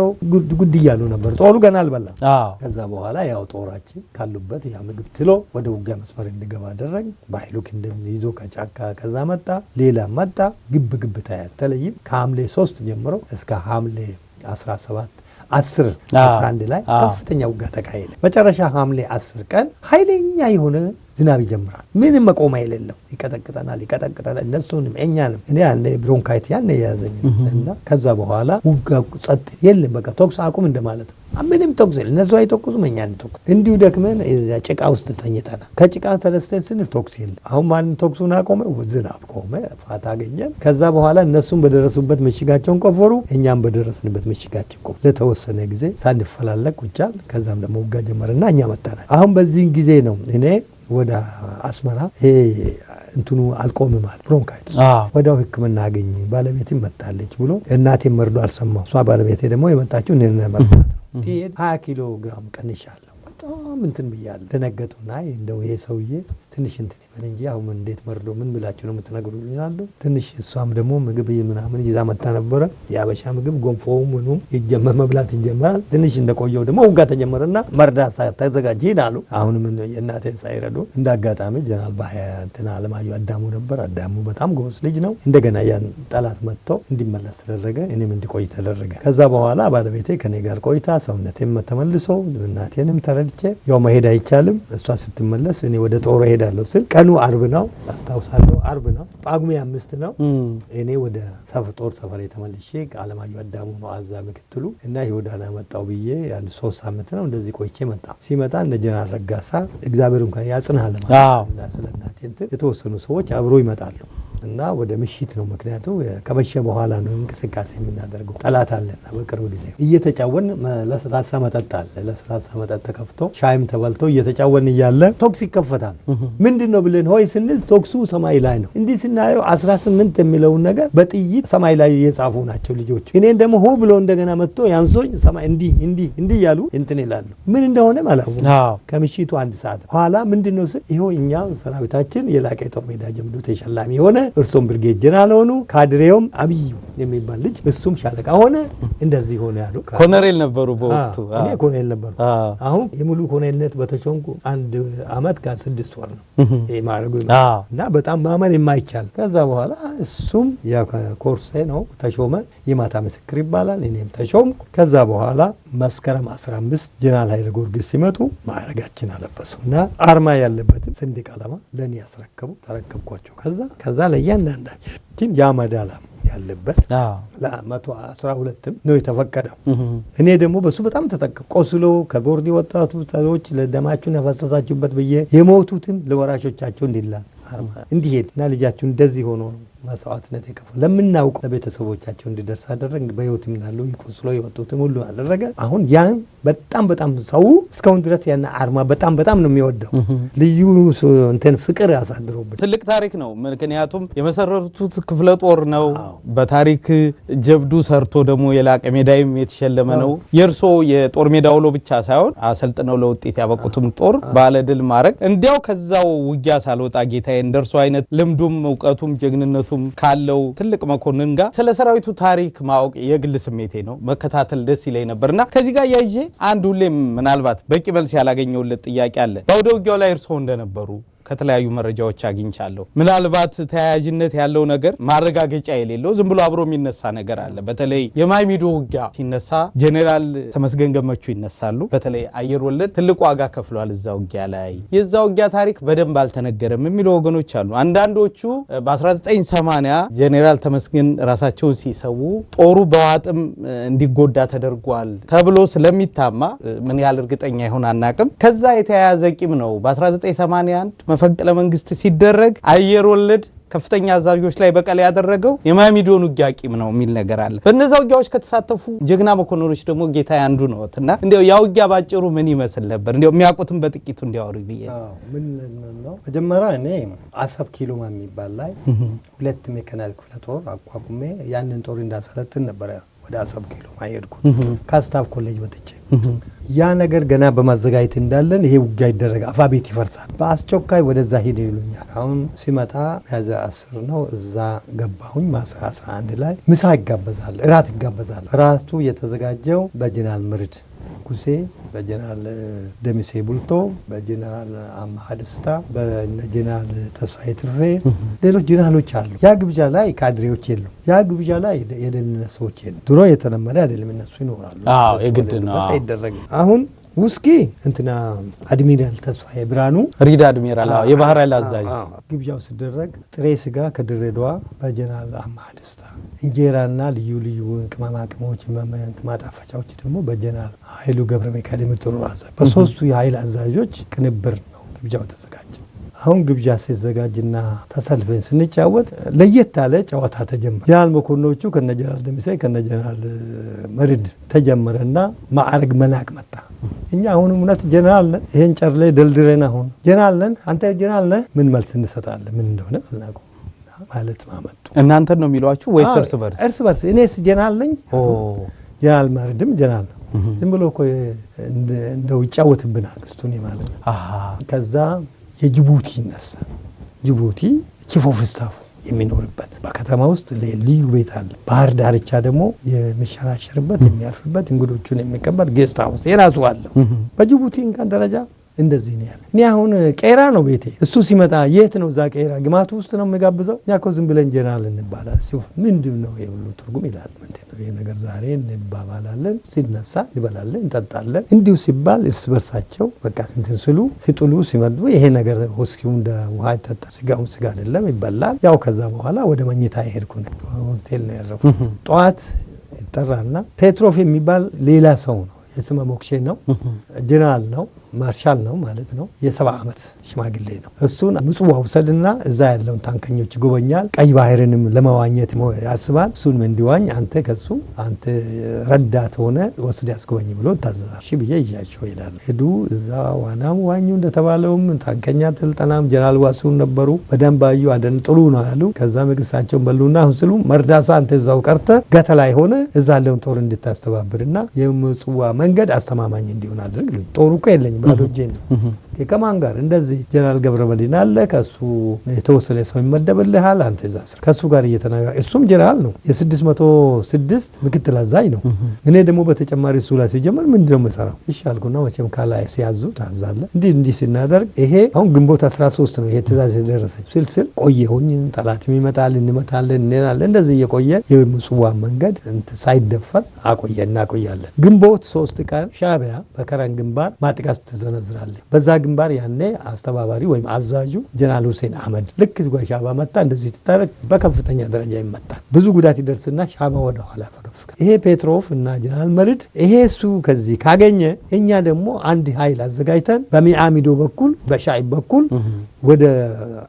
ጉድ እያሉ ነበር። ጦሩ ገና አልበላም። ከዛ በኋላ ያው ጦራችን ካሉበት ያ ምግብ ትሎ ወደ ውጊያ መስመር እንዲገባ አደረግ። በኃይሉ ክንዴ ይዞ ከጫካ ከዛ መጣ። ሌላ መጣ። ግብ ታያል። ተለይም ከሐምሌ 3 ጀምሮ እስከ ሐምሌ 17 10 11 ላይ ከፍተኛ ውጊያ ተካሄደ። መጨረሻ ሐምሌ 10 ቀን ኃይለኛ የሆነ ዝናብ ይጀምራል። ምንም መቆም የሌለው ይቀጠቅጠናል። እነሱንም እኛንም እኔ ያኔ ብሮንካይት ያኔ የያዘኝ እና ከዛ በኋላ ውጋ ጸጥ የለም በቃ ተኩስ አቁም እንደማለት ነው። ምንም ተኩስ የለም። እነሱ አይተኩሱም፣ እኛ እንተኩስ። እንዲሁ ደክመን ጭቃ ውስጥ ተኝተናል። ከጭቃ ተነስተን ስንል ተኩስ የለም። አሁን ማንም ተኩሱን አቆመ፣ ዝናብ ቆመ፣ ፋታ አገኘን። ከዛ በኋላ እነሱም በደረሱበት ምሽጋቸውን ቆፈሩ፣ እኛም በደረስንበት ምሽጋችን ቆፈሩ። ለተወሰነ ጊዜ ሳንፈላለግ ቁጫል። ከዛም ደግሞ ውጋ ጀመረና እኛ መጣናል። አሁን በዚህን ጊዜ ነው እኔ ወደ አስመራ እንትኑ አልቆም ማለት ብሮንካይት ወዲያው ሕክምና አገኘ። ባለቤቴ መጣለች ብሎ እናቴ መርዶ አልሰማው። እሷ ባለቤቴ ደግሞ የመጣችው እኔ መርዳት ነው። ሲሄድ 20 ኪሎ ግራም ቀንሻለሁ። በጣም እንትን ብያለሁ። ደነገጡና እንደው ይሄ ሰውዬ ትንሽ እንትን ይበል እንጂ አሁን እንዴት መርዶ ምን ብላችሁ ነው የምትነግሩኝ ይላሉ። ትንሽ እሷም ደግሞ ምግብ ምናምን ይዛ መጣ ነበረ። የአበሻ ምግብ ጎንፎው ምኑም መብላት ይጀምራል። ትንሽ እንደቆየው ደግሞ ውጋ ተጀመረና መርዳት ተዘጋጅ ይላሉ። አሁንም የእናቴን ሳይረዱ እንደ አጋጣሚ ጀነራል እንትን አለማየሁ አዳሙ ነበር። አዳሙ በጣም ጎበዝ ልጅ ነው። እንደገና ያን ጠላት መጥቶ እንዲመለስ ተደረገ። እኔም እንዲቆይ ተደረገ። ከዛ በኋላ ባለቤቴ ከኔ ጋር ቆይታ ሰውነቴም ተመልሶ እናቴንም ተረድቼ ያው መሄድ አይቻልም። እሷ ስትመለስ እኔ ወደ ጦር ሄዳለሁ ስል ቀኑ አርብ ነው አስታውሳለሁ። አርብ ነው ጳጉሜ 5 ነው። እኔ ወደ ጦር ሰፈር ተመልሼ አለማየሁ አዳሙ ነው አዛ ምክትሉ እና ይሁዳና መጣው ብዬ አንድ 3 ሳምንት ነው እንደዚህ ቆይቼ መጣ። ሲመጣ እንደ ጀነራል ረጋሳ እግዚአብሔር እንኳን ያጽናል ማለት እና ስለናቴ የተወሰኑ ሰዎች አብሮ ይመጣሉ እና ወደ ምሽት ነው። ምክንያቱም ከመሸ በኋላ ነው እንቅስቃሴ የምናደርገው። ጠላት አለና በቅርብ ጊዜ እየተጫወን ለስላሳ መጠጥ አለ። ለስላሳ መጠጥ ተከፍቶ ሻይም ተበልቶ እየተጫወን እያለ ቶክስ ይከፈታል። ምንድነው ብለን ሆይ ስንል ቶክሱ ሰማይ ላይ ነው። እንዲህ ስናየው 18 የሚለውን ነገር በጥይት ሰማይ ላይ እየጻፉ ናቸው ልጆቹ። እኔን ደግሞ ሆ ብሎ እንደገና መጥቶ ያንሶኝ ሰማይ እንዲህ ያሉ እንትን ይላሉ። ምን እንደሆነ ማለት ነው። ከምሽቱ 1 ሰዓት በኋላ ምንድነው ስል ይሄው እኛ ሰራዊታችን የላቀ ጦር ሜዳ ጀብዱ ተሸላሚ ሆነ። እርሶም ብርጌድ ጀነራል ሆኑ። ካድሬውም አብይ የሚባል ልጅ እሱም ሻለቃ ሆነ። እንደዚህ ሆነ ያሉ ኮሎኔል ነበሩ በወቅቱ። እኔ ኮሎኔል ነበሩ። አሁን የሙሉ ኮሎኔልነት በተሾምኩ 1 አመት ከ6 ወር ነው ማረጉ እና በጣም ማመን የማይቻል። ከዛ በኋላ እሱም የኮርሴ ነው ተሾመ። የማታ ምስክር ይባላል። እኔም ተሾምኩ። ከዛ በኋላ መስከረም 15 ጀነራል ኃይለ ጊዮርጊስ ሲመጡ ማዕረጋችን አለበሱ እና አርማ ያለበትን ሰንደቅ ዓላማ ለኔ ያስረከቡ። ተረከብኳቸው። ከዛ ለእያንዳንዳችን ያመዳላ ያለበት ለ112 ነው የተፈቀደው። እኔ ደግሞ በሱ በጣም ተጠቀም። ቆስሎ ከጎርዲ ወጣቱ ሰዎች ለደማችሁን ያፈሰሳችሁበት ብዬ የሞቱትን ለወራሾቻቸው እንዲሄድ እና ልጃችሁ እንደዚህ ሆኖ መስዋዕትነት የከፈሉ ለምናውቀው ለቤተሰቦቻቸው እንዲደርስ አደረገ። በህይወትም ያሉ ቆስሎ የወጡትም ሁሉ አደረገ። አሁን ያን በጣም ሰው እስካሁን ድረስ ያን አርማ በጣም ነው የሚወደው። ልዩ እንትን ፍቅር ያሳድሮብን ትልቅ ታሪክ ነው። ምክንያቱም የመሰረቱት ክፍለ ጦር ነው። በታሪክ ጀብዱ ሰርቶ ደግሞ የላቀ ሜዳይም የተሸለመ ነው። የርሶ የጦር ሜዳ ውሎ ብቻ ሳይሆን አሰልጥነው ለውጤት ያበቁትም ጦር ባለድል ማረግ እንዲያው ከዛው ውጊያ ሳልወጣ ጌታዬ እንደርሶ አይነት ልምዱም እውቀቱም ጀግንነቱም ካለው ትልቅ መኮንን ጋር ስለ ሰራዊቱ ታሪክ ማወቅ የግል ስሜቴ ነው። መከታተል ደስ ይለኝ ነበርና ከዚህ ጋር ያይዤ አንድ ሁሌም ምናልባት በቂ መልስ ያላገኘውለት ጥያቄ አለ። በአውደ ውጊያው ላይ እርሶ እንደነበሩ ከተለያዩ መረጃዎች አግኝቻለሁ። ምናልባት ተያያዥነት ያለው ነገር ማረጋገጫ የሌለው ዝም ብሎ አብሮ የሚነሳ ነገር አለ። በተለይ የማይሚዶ ውጊያ ሲነሳ ጄኔራል ተመስገን ገመቹ ይነሳሉ። በተለይ አየር ወለድ ትልቅ ዋጋ ከፍሏል እዛ ውጊያ ላይ። የዛ ውጊያ ታሪክ በደንብ አልተነገረም የሚሉ ወገኖች አሉ። አንዳንዶቹ በ1980 ጄኔራል ተመስገን ራሳቸውን ሲሰዉ ጦሩ በዋጥም እንዲጎዳ ተደርጓል ተብሎ ስለሚታማ ምን ያህል እርግጠኛ ይሆን አናቅም። ከዛ የተያያዘ ቂም ነው በ1981 መፈንቅለ መንግስት ሲደረግ አየር ወለድ ከፍተኛ አዛዦች ላይ በቀል ያደረገው የማይሚዶን ውጊያ ቂም ነው የሚል ነገር አለ። በእነዛ ውጊያዎች ከተሳተፉ ጀግና መኮንኖች ደግሞ ጌታዬ አንዱ ነውና እንደው ያ ውጊያ ባጭሩ ምን ይመስል ነበር? እንደው የሚያውቁትን በጥቂቱ እንዲያወሩ ብዬ ምን ነው። መጀመሪያ እኔ አሰብ ኪሎማ የሚባል ላይ 2 ሜካናይዝድ ክፍለ ጦር አቋቁሜ ያንን ጦር እንዳሰለጥን ነበር ወደ አሰብ ኪሎማ ሄድኩት ከስታፍ ኮሌጅ ወጥቼ። ያ ነገር ገና በማዘጋጀት እንዳለን ይሄ ውጊያ ይደረግ አፋቤት ይፈርሳል፣ በአስቸኳይ ወደዛ ሄድ ይሉኛል። አሁን ሲመጣ ያዘ 10 ነው። እዛ ገባሁኝ። 11 ላይ ምሳ ይጋበዛል፣ እራት ይጋበዛል። ራሱ የተዘጋጀው በጀነራል ምርድ ንጉሴ፣ በጀነራል ደምሴ ቡልቶ፣ በጀነራል አማሃ ደስታ፣ በጀነራል ተስፋዬ ትርፌ፣ ሌሎች ጀነራሎች አሉ። ያ ግብዣ ላይ ካድሬዎች የሉ። ያ ግብዣ ላይ የደህንነት ሰዎች የሉ። ድሮ የተለመደ አይደለም፣ እነሱ ይኖራሉ። የግድ ነው አይደረግም። አሁን ውስኪ እንትና አድሚራል ተስፋዬ ብርሃኑ ሪዳ አድሚራል የባህር ኃይል አዛዥ ግብዣው ሲደረግ ጥሬ ስጋ ከድሬዳዋ በጀነራል አማሃ ደስታ፣ እንጀራና ልዩ ልዩ ቅመማ ቅመሞች ማጣፈጫዎች ደግሞ በጀነራል ኃይሉ ገብረ ሚካኤል የምትሩ አዛዥ፣ በሶስቱ የኃይል አዛዦች ቅንብር ነው ግብዣው ተዘጋጀ። አሁን ግብዣ ሲዘጋጅና ተሰልፈን ስንጫወት ለየት ያለ ጨዋታ ተጀመረ። ጀነራል መኮንኖቹ ከነ ጀነራል ደምሴ ከነ ጀነራል መርድ ተጀመረና ማዕረግ መናቅ መጣ። እኛ አሁን እውነት ጀነራል ነን፣ ይሄን ጨርሌ ደልድረን አሁን ጀነራል ነን፣ አንተ ጀነራል ነህ፣ ምን መልስ እንሰጣለን? ምን እንደሆነ አልናቁ ማለት ማመጡ። እናንተን ነው የሚሏችሁ ወይስ እርስ በርስ? እርስ በርስ። እኔስ ጀነራል ነኝ፣ ጀነራል መርድም ጀነራል ነው። ዝም ብሎ እኮ እንደው ይጫወትብናል እሱን ማለት ነው። ከዛ የጅቡቲ ይነሳ። ጅቡቲ ቺፍ ኦፍ ስታፉ የሚኖርበት በከተማ ውስጥ ልዩ ቤት አለ። ባህር ዳርቻ ደግሞ የሚሸራሸርበት የሚያርፍበት እንግዶቹን የሚቀበል ጌስት ሃውስ የራሱ አለው። በጅቡቲ እንኳን ደረጃ እንደዚህ ነው ያለ። እኔ አሁን ቄራ ነው ቤቴ። እሱ ሲመጣ የት ነው? እዛ ቄራ ግማቱ ውስጥ ነው የሚጋብዘው። እኛ እኮ ዝም ብለን ጀነራል እንባላለን። ሲሁ ምንድን ነው የሁሉ ትርጉም ይላል። ምንድን ነው ይሄ ነገር? ዛሬ እንባባላለን፣ ሲነሳ እንበላለን፣ እንጠጣለን። እንዲሁ ሲባል እርስ በርሳቸው በቃ እንትን ስሉ ሲጥሉ ሲመድቡ ይሄ ነገር ውስኪው እንደ ውሃ ይጠጣል፣ ስጋውን ስጋ አይደለም ይበላል። ያው ከዛ በኋላ ወደ መኝታ ሄድኩ። ሆቴል ነው ያረፉት። ጠዋት ይጠራና ፔትሮፍ የሚባል ሌላ ሰው ነው፣ የስመ ሞክሼ ነው፣ ጀነራል ነው፣ ማርሻል ነው ማለት ነው። የ70 ዓመት ሽማግሌ ነው። እሱን ምጽዋ ውሰድና እዛ ያለውን ታንከኞች ይጎበኛል። ቀይ ባህርንም ለመዋኘት ያስባል። እሱን እንዲዋኝ አንተ ከሱ አንተ ረዳት ሆነ ወስድ ያስጎበኝ ብሎ ታዘዛል። እሺ ብዬ ይዣቸው ይላል። ሄዱ። እዛ ዋናም ዋኙ እንደተባለውም ታንከኛ ስልጠናም ጀነራል ዋሱን ነበሩ። በደንብ አዩ፣ አደን ጥሩ ነው ያሉ። ከዛ ምግሳቸውን በሉና አሁን ስሉ መርዳሳ አንተ እዛው ቀርተ ገተ ላይ ሆነ እዛ ያለውን ጦር እንድታስተባብርና የምጽዋ መንገድ አስተማማኝ እንዲሆን አድርግ። ጦሩ እኮ የለኝም ባዶ እጄን ነው። ከማን ጋር እንደዚህ ጀነራል ገብረ መድህን አለ፣ ከሱ የተወሰነ ሰው ይመደብልሃል፣ አንተ እዛ ስር ከሱ ጋር እየተነጋገረ እሱም ጀነራል ነው፣ የ606 ምክትል አዛዥ ነው። እኔ ደግሞ በተጨማሪ እሱ ላይ ሲጀመር ምንድን ነው የምሰራው? እሺ አልኩና መቼም ካላይ ሲያዙ ታዛለ። እንዲህ ስናደርግ ይሄ አሁን ግንቦት 13 ነው ይሄ ትእዛዝ የደረሰኝ ስልስል ቆየሁኝ። ጠላትም ይመጣል፣ እንመታለን፣ እንላለን። እንደዚህ እየቆየ የምጽዋ መንገድ ሳይደፈር እናቆያለን። ግንቦት 3 ቀን ሻዕቢያ በከረን ግንባር ማጥቃት ትዘነዝራለች። በዛ ግንባር ያኔ አስተባባሪ ወይም አዛዡ ጀነራል ሁሴን አህመድ ልክ ሻዕቢያ መጣ እንደዚህ ትታረቅ በከፍተኛ ደረጃ ይመጣል። ብዙ ጉዳት ይደርስና ሻዕቢያ ወደ ኋላ ፈገፍጋ። ይሄ ፔትሮፍ እና ጀነራል መርድ ይሄ እሱ ከዚህ ካገኘ እኛ ደግሞ አንድ ኃይል አዘጋጅተን በሚአሚዶ በኩል በሻዕብ በኩል ወደ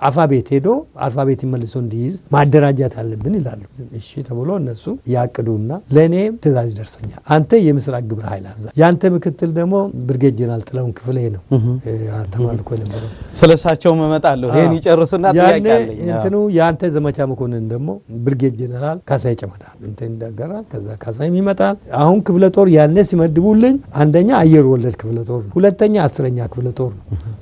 አልፋቤት ሄዶ አልፋቤት መልሶ እንዲይዝ ማደራጃት አለብን ይላሉ። እሺ ተብሎ እነሱ ያቅዱና ለኔ ትእዛዝ ይደርሰኛል። አንተ የምስራቅ ግብረ ኃይል አዛዥ፣ ያንተ ምክትል ደግሞ ብርጌድ ጀነራል ጥላሁን ክፍሌ ነው ተማልኮ የነበረው። ስለሳቸው መመጣለሁ። ይሄን ይጨርሱና ጥያቄ አለኝ። እንትኑ ያንተ ዘመቻ መኮንን ደግሞ ብርጌድ ጀነራል ካሳይ ጨመዳ እንትን እንደገራ ከዛ ካሳይም ይመጣል። አሁን ክፍለ ጦር ያኔ ሲመድቡልኝ አንደኛ አየር ወለድ ክፍለ ጦር፣ ሁለተኛ 10ኛ ክፍለ ጦር፣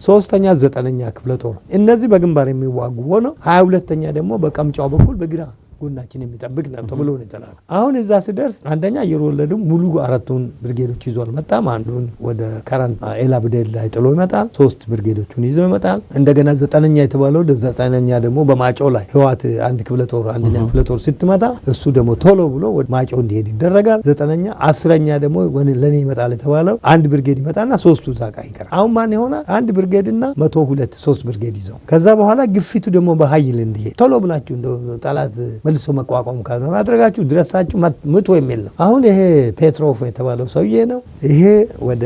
ሶስተኛ 9ኛ ክፍለ ጦር እነዚህ በግንባር የሚዋጉ ሆነው 22ኛ ደግሞ በቀምጫው በኩል በግራ ጎናችን የሚጠብቅ ነው ተብሎ ነው የተላከ። አሁን እዛ ሲደርስ አንደኛ አየር ወለድም ሙሉ 4ቱን ብርጌዶች ይዞ አልመጣም። አንዱን ወደ ከራን ኤላብዴል ላይ ጥሎ ይመጣል። 3 ብርጌዶቹን ይዞ ይመጣል። እንደገና 9ኛ የተባለው 9ኛ ደግሞ በማጮ ላይ ህዋት አንድ ክፍለ ጦር አንደኛ ክፍለ ጦር ስትመጣ እሱ ደግሞ ቶሎ ብሎ ወደ ማጮ እንዲሄድ ይደረጋል። 9ኛ 10ኛ ደግሞ ለኔ ይመጣል የተባለው አንድ ብርጌድ ይመጣና 3ቱ ዛቃ ይቀር። አሁን ማን ይሆናል? አንድ ብርጌድና 102 3 ብርጌድ ይዘው ከዛ በኋላ ግፊቱ ደግሞ በኃይል እንዲሄድ ቶሎ ብላችሁ እንደ ጠላት መልሶ መቋቋም ካደረጋችሁ ድረሳችሁ ምት የሚል ነው። አሁን ይሄ ፔትሮፍ የተባለው ሰውዬ ነው። ይሄ ወደ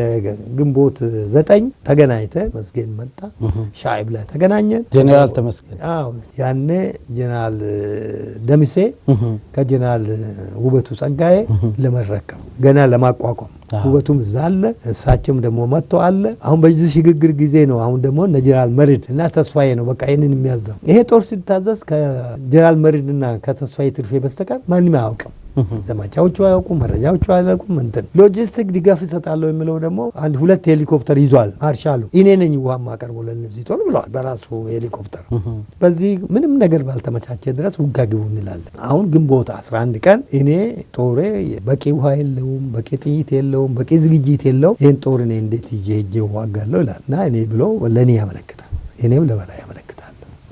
ግንቦት 9 ተገናኝተን መስገን መጣ። ሻዕብ ላይ ተገናኘን። ጀነራል ተመስገን ያኔ ጀነራል ደምሴ ከጀነራል ውበቱ ጸጋዬ ለመረከብ ገና ለማቋቋም ውበቱም እዛ አለ፣ እሳቸውም ደግሞ መጥቶ አለ። አሁን በዚህ ሽግግር ጊዜ ነው። አሁን ደግሞ ጀነራል መርድ እና ተስፋዬ ነው በቃ ይሄንን የሚያዘው። ይሄ ጦር ሲታዘዝ ከጀነራል መርድ እና ከተስፋዬ ትርፌ በስተቀር ማንም አያውቅም። ዘማቻዎቹ አያውቁም፣ መረጃዎቹ አያውቁም። እንትን ሎጂስቲክ ድጋፍ ይሰጣለሁ የሚለው ደግሞ 2 ሄሊኮፕተር ይዟል ማርሻሉ። እኔ ነኝ ውሃ ማቀርበው ለነዚህ ጦር ብለዋል በራሱ ሄሊኮፕተር። በዚህ ምንም ነገር ባልተመቻቸ ድረስ ውጋ ግቡ እንላለን። አሁን ግንቦት 11 ቀን እኔ ጦሬ በቂ ውሃ የለውም፣ በቂ ጥይት የለውም፣ በቂ ዝግጅት የለውም። ይህን ጦር እኔ እንዴት ይዤ ዋጋለሁ ይላል እና እኔ ብሎ ለእኔ ያመለክታል፣ እኔም ለበላይ ያመለክታል።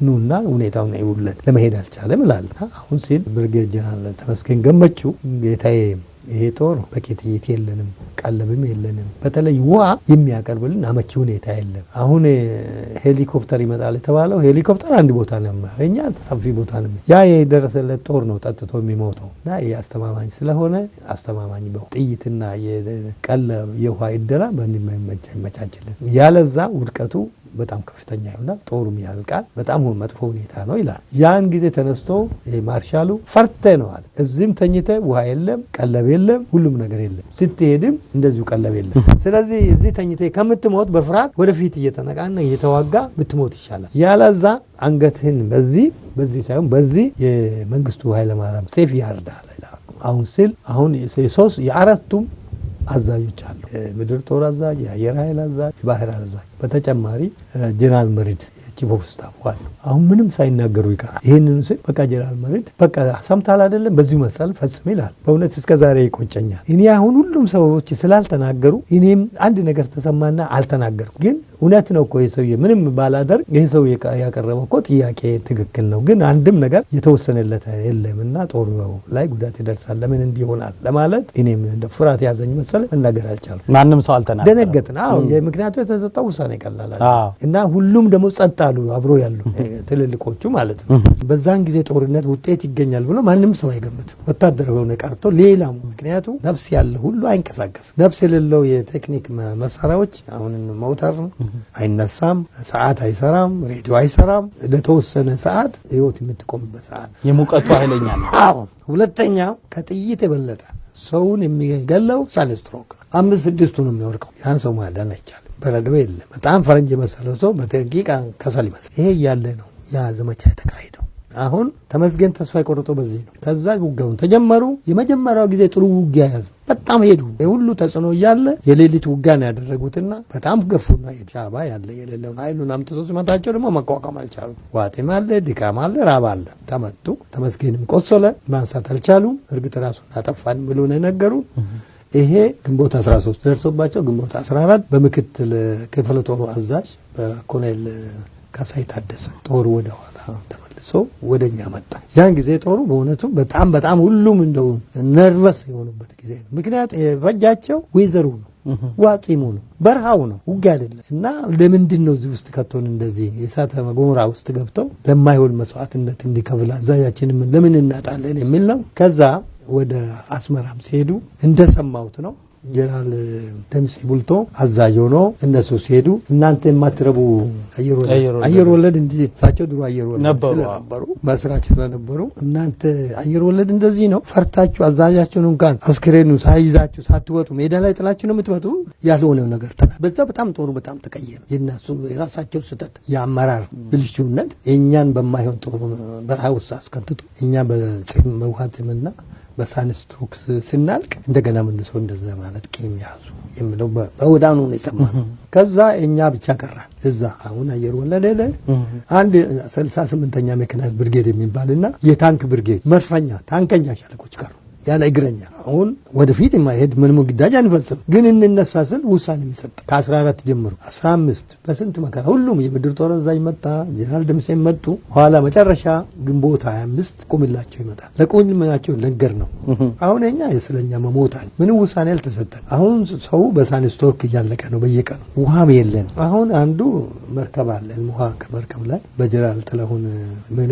ኑና ሁኔታውን ይውለት ለመሄድ አልቻለም ይላል። አሁን ሲል ብርጌድ ጀነራል ተመስገን ገመቹ ጌታዬ ይሄ ጦር በቂ ጥይት የለንም፣ ቀለብም የለንም። በተለይ ውሃ የሚያቀርብልን አመቺ ሁኔታ የለም። አሁን ሄሊኮፕተር ይመጣል የተባለው ሄሊኮፕተር አንድ ቦታ ነው፣ እኛ ሰፊ ቦታ ነው። ያ የደረሰለት ጦር ነው ጠጥቶ የሚሞተው እና ይህ አስተማማኝ ስለሆነ አስተማማኝ ጥይትና የቀለብ የውሃ ይደራ ይመቻችልን። ያለዛ ውድቀቱ በጣም ከፍተኛ ይሆናል፣ ጦሩም ያልቃል። በጣም መጥፎ ሁኔታ ነው ይላል። ያን ጊዜ ተነስቶ ማርሻሉ ፈርተ ነው አለ። እዚህም ተኝተ ውሃ የለም፣ ቀለብ የለም፣ ሁሉም ነገር የለም። ስትሄድም እንደዚሁ ቀለብ የለም። ስለዚህ እዚህ ተኝተ ከምትሞት በፍርሃት ወደፊት እየተነቃና እየተዋጋ ብትሞት ይሻላል። ያለዛ አንገትህን በዚህ ሳይሆን በዚህ የመንግስቱ ኃይለማርያም ሴፍ ያርዳል ይላል። አሁን ስል አሁን የአራቱም አዛዦች አሉ። ምድር ጦር አዛዥ፣ የአየር ኃይል አዛዥ፣ የባህር አዛዥ፣ በተጨማሪ ጀነራል መሪድ ቺፍ ኦፍ ስታፍ ዋል አሁን ምንም ሳይናገሩ ይቀራል። ይህንን ስል በቃ ጀነራል መሪድ በቃ ሰምታል አይደለም በዚሁ መሰል ፈጽም ይላል። በእውነት እስከዛሬ ይቆጨኛል። እኔ አሁን ሁሉም ሰዎች ስላልተናገሩ እኔም አንድ ነገር ተሰማና አልተናገርኩ። ግን እውነት ነው እኮ የሰውዬ ምንም ባላደርግ ይህ ሰው ያቀረበው እኮ ጥያቄ ትክክል ነው። ግን አንድም ነገር የተወሰነለት የለምና ጦሩ ላይ ጉዳት ይደርሳል ለምን እንዲሆናል ለማለት እኔም እንደ ፍርሃት ያዘኝ መሰለ መናገር አልቻልኩም። ማንም ሰው አልተናገረም። ደነገጥን። አዎ ምክንያቱ የተሰጠው ውሳኔ ቀላል እና ሁሉም ደግሞ ጸጥ አሉ፣ አብሮ ያሉ ትልልቆቹ ማለት ነው። በዛን ጊዜ ጦርነት ውጤት ይገኛል ብሎ ማንም ሰው አይገምትም። ወታደር ሆነ ቀርቶ ሌላም ምክንያቱ ነፍስ ያለ ሁሉ አይንቀሳቀስም። ነፍስ የሌለው የቴክኒክ መሳሪያዎች አሁን ሞተር አይነሳም፣ ሰዓት አይሰራም፣ ሬዲዮ አይሰራም። ለተወሰነ ሰዓት ህይወት የምትቆምበት ሰዓት የሙቀቱ ኃይለኛ ነው። አዎ ሁለተኛው ከጥይት የበለጠ ሰውን የሚገለው ሳንስትሮክ 5-6ቱ ነው የሚወርቀው። ያን ሰው ማዳን አይቻልም። በረዶ የለም። በጣም ፈረንጅ የመሰለው ሰው በደቂቃ ከሰል ይመስል። ይሄ እያለ ነው ያ ዘመቻ የተካሄደው። አሁን ተመስገን ተስፋ የቆረጠው በዚህ ነው። ከዛ ውጊያውን ተጀመሩ። የመጀመሪያው ጊዜ ጥሩ ውጊያ ያዙ። በጣም ሄዱ። የሁሉ ተጽዕኖ እያለ የሌሊት ውጊያ ነው ያደረጉትና በጣም ገፉና ሄዱ። ሻዕባ ያለ የሌለውን ኃይሉን አምጥቶ ሲመታቸው ደግሞ መቋቋም አልቻሉም። ዋጤም አለ፣ ድካም አለ፣ ራብ አለ። ተመቱ። ተመስገንም ቆሰለ። ማንሳት አልቻሉም። እርግጥ ራሱን አጠፋን ብሎ ነው የነገሩ። ይሄ ግንቦት 13 ደርሶባቸው ግንቦት 14 በምክትል ክፍለ ጦሩ አዛዥ በኮሎኔል ካሳይ ታደሰ ጦሩ ወደ ኋላ ተመልሶ ወደኛ መጣ። ያን ጊዜ ጦሩ በእውነቱ በጣም ሁሉም እንደው ነርቨስ የሆኑበት ጊዜ ነው። ምክንያት የፈጃቸው ወይዘሩ ነው፣ ዋጺሙ ነው፣ በረሃው ነው፣ ውጊያ አይደለም። እና ለምንድን ነው እዚህ ውስጥ ከቶን እንደዚህ የእሳተ ገሞራ ውስጥ ገብተው ለማይሆን መስዋዕትነት እንዲከፍል አዛዣችንም ለምን እናጣለን የሚል ነው። ከዛ ወደ አስመራም ሲሄዱ እንደሰማሁት ነው ጀነራል ደምሴ ቡልቶ አዛዥ ሆኖ እነሱ ሲሄዱ እናንተ የማትረቡ አየር ወለድ እንዲህ እሳቸው ድሮ አየር ወለድ ስለነበሩ መስራች ስለነበሩ እናንተ አየር ወለድ እንደዚህ ነው ፈርታችሁ አዛዣችሁን እንኳን አስክሬኑ ሳይዛችሁ ሳትወጡ ሜዳ ላይ ጥላችሁ ነው የምትመጡ ያልሆነው ነገር በዛ በጣም ጦሩ በጣም ተቀየረ። የነሱ የራሳቸው ስህተት የአመራር ብልሹነት እኛን በማይሆን ጦሩ በረሃ ውስጥ አስከትቶ እኛ በጽም መዋጥምና በሳንስትሮክ ስናልቅ እንደገና መልሶ እንደዛ ማለት ቂም ያዙ የሚለው በወዳኑ ነው የሰማነው። ከዛ እኛ ብቻ ቀራን እዛ። አሁን አየር ወለድ ሄደ። አንድ 68ኛ መኪናት ብርጌድ የሚባልና የታንክ ብርጌድ መድፈኛ ታንከኛ ሻለቆች ቀሩ ያለ እግረኛ። አሁን ወደፊት የማይሄድ ምንም ግዳጅ አንፈጽም፣ ግን እንነሳ ስል ውሳኔ የሚሰጥ ከ14 ጀምሮ 15 በስንት መከራ ሁሉም የምድር ጦር አዛዥ መጣ፣ ጀነራል ደምሴ መጡ። ኋላ መጨረሻ ግንቦት 25 ቁምላቸው ይመጣል። ለቁምላቸው ነገር ነው። አሁን እኛ ስለኛ መሞታል ምንም ውሳኔ አልተሰጠን። አሁን ሰው በሳንስትሮክ እያለቀ ነው በየቀኑ፣ ውሃም የለን። አሁን አንዱ መርከብ አለ፣ ውሃ ከመርከብ ላይ በጀነራል ጥላሁን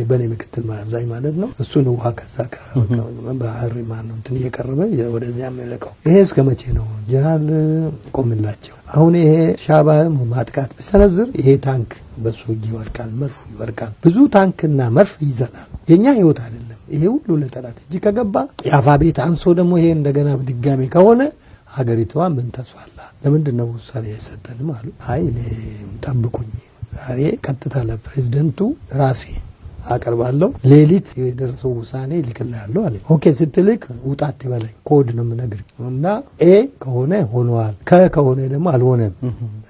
በኔ ምክትል አዛዥ ማለት ነው። እሱን ውሃ ከዛ ባህር ማን ነው እንትን እየቀረበ ወደዚያ የሚለቀው። ይሄ እስከ መቼ ነው ጀነራል ቆምላቸው? አሁን ይሄ ሻዕባ ማጥቃት ቢሰነዝር ይሄ ታንክ በሱ እጅ ይወርቃል፣ መርፉ ይወርቃል። ብዙ ታንክና መርፍ ይዘናል። የኛ ህይወት አይደለም ይሄ ሁሉ ለጠላት እጅ ከገባ የአፋ ቤት አንሶ ደግሞ ይሄ እንደገና በድጋሚ ከሆነ ሀገሪቷ ምን ተስፋላ? ለምንድን ነው ውሳኔ አይሰጠንም አሉ። አይ እኔ ጠብቁኝ፣ ዛሬ ቀጥታ ለፕሬዝደንቱ ራሴ አቀርባለሁ፣ ሌሊት የደረሰው ውሳኔ ልክልሃለሁ አለ። ኦኬ ስትልክ ውጣት ይበለኝ፣ ኮድ ነው የምነግርህ እና ኤ ከሆነ ሆነዋል፣ ከሆነ ደግሞ አልሆነም፣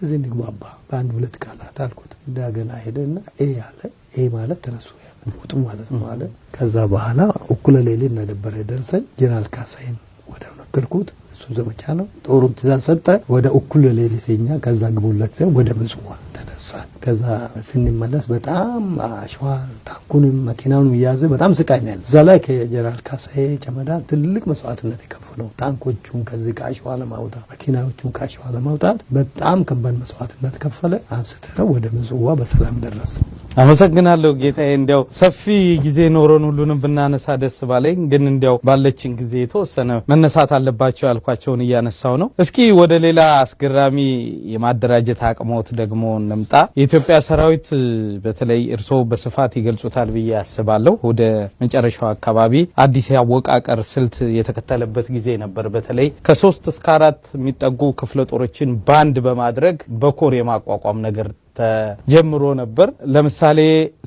እዚህ ንግባባ በአንድ ሁለት ቃላት አልኩት። እንደገና ሄደና ኤ አለ። ኤ ማለት ተነሱ ያለ ውጡ ማለት ነው አለ። ከዛ በኋላ እኩለ ሌሊት ነበረ ደርሰኝ። ጀነራል ካሳይን ወዲያው ነገርኩት። ዘመቻ ነው። ጦሩም ትእዛዝ ሰጠ። ወደ እኩለ ሌሊት እኛ ከዛ ግቡለት ወደ ምጽዋ ተነሳ። ተነሳን። ከዛ ስንመለስ በጣም አሸዋ ታንኩንም መኪናውንም እያዘ በጣም ስቃይ ነው ያለ። እዛ ላይ ከጀነራል ካሳዬ ጨመዳ ትልቅ መስዋዕትነት የከፈለው ታንኮቹን ከዚህ ከአሸዋ ለማውጣት መኪናዎቹን ከአሸዋ ለማውጣት በጣም ከባድ መስዋዕትነት ከፈለ። አንስተነው ወደ ምጽዋ በሰላም ደረስ። አመሰግናለሁ ጌታዬ። እንዲያው ሰፊ ጊዜ ኖሮን ሁሉንም ብናነሳ ደስ ባለኝ፣ ግን እንዲያው ባለችን ጊዜ የተወሰነ መነሳት አለባቸው ያልኳቸውን እያነሳው ነው። እስኪ ወደ ሌላ አስገራሚ የማደራጀት አቅሞት ደግሞ እንምጣ። የኢትዮጵያ ሰራዊት በተለይ እርስዎ በስፋት ይገልጹታል ብዬ አስባለሁ። ወደ መጨረሻው አካባቢ አዲስ ያወቃቀር ስልት የተከተለበት ጊዜ ነበር። በተለይ ከ3 እስከ 4 የሚጠጉ ክፍለ ጦሮችን ባንድ በማድረግ በኮር የማቋቋም ነገር ተጀምሮ ነበር። ለምሳሌ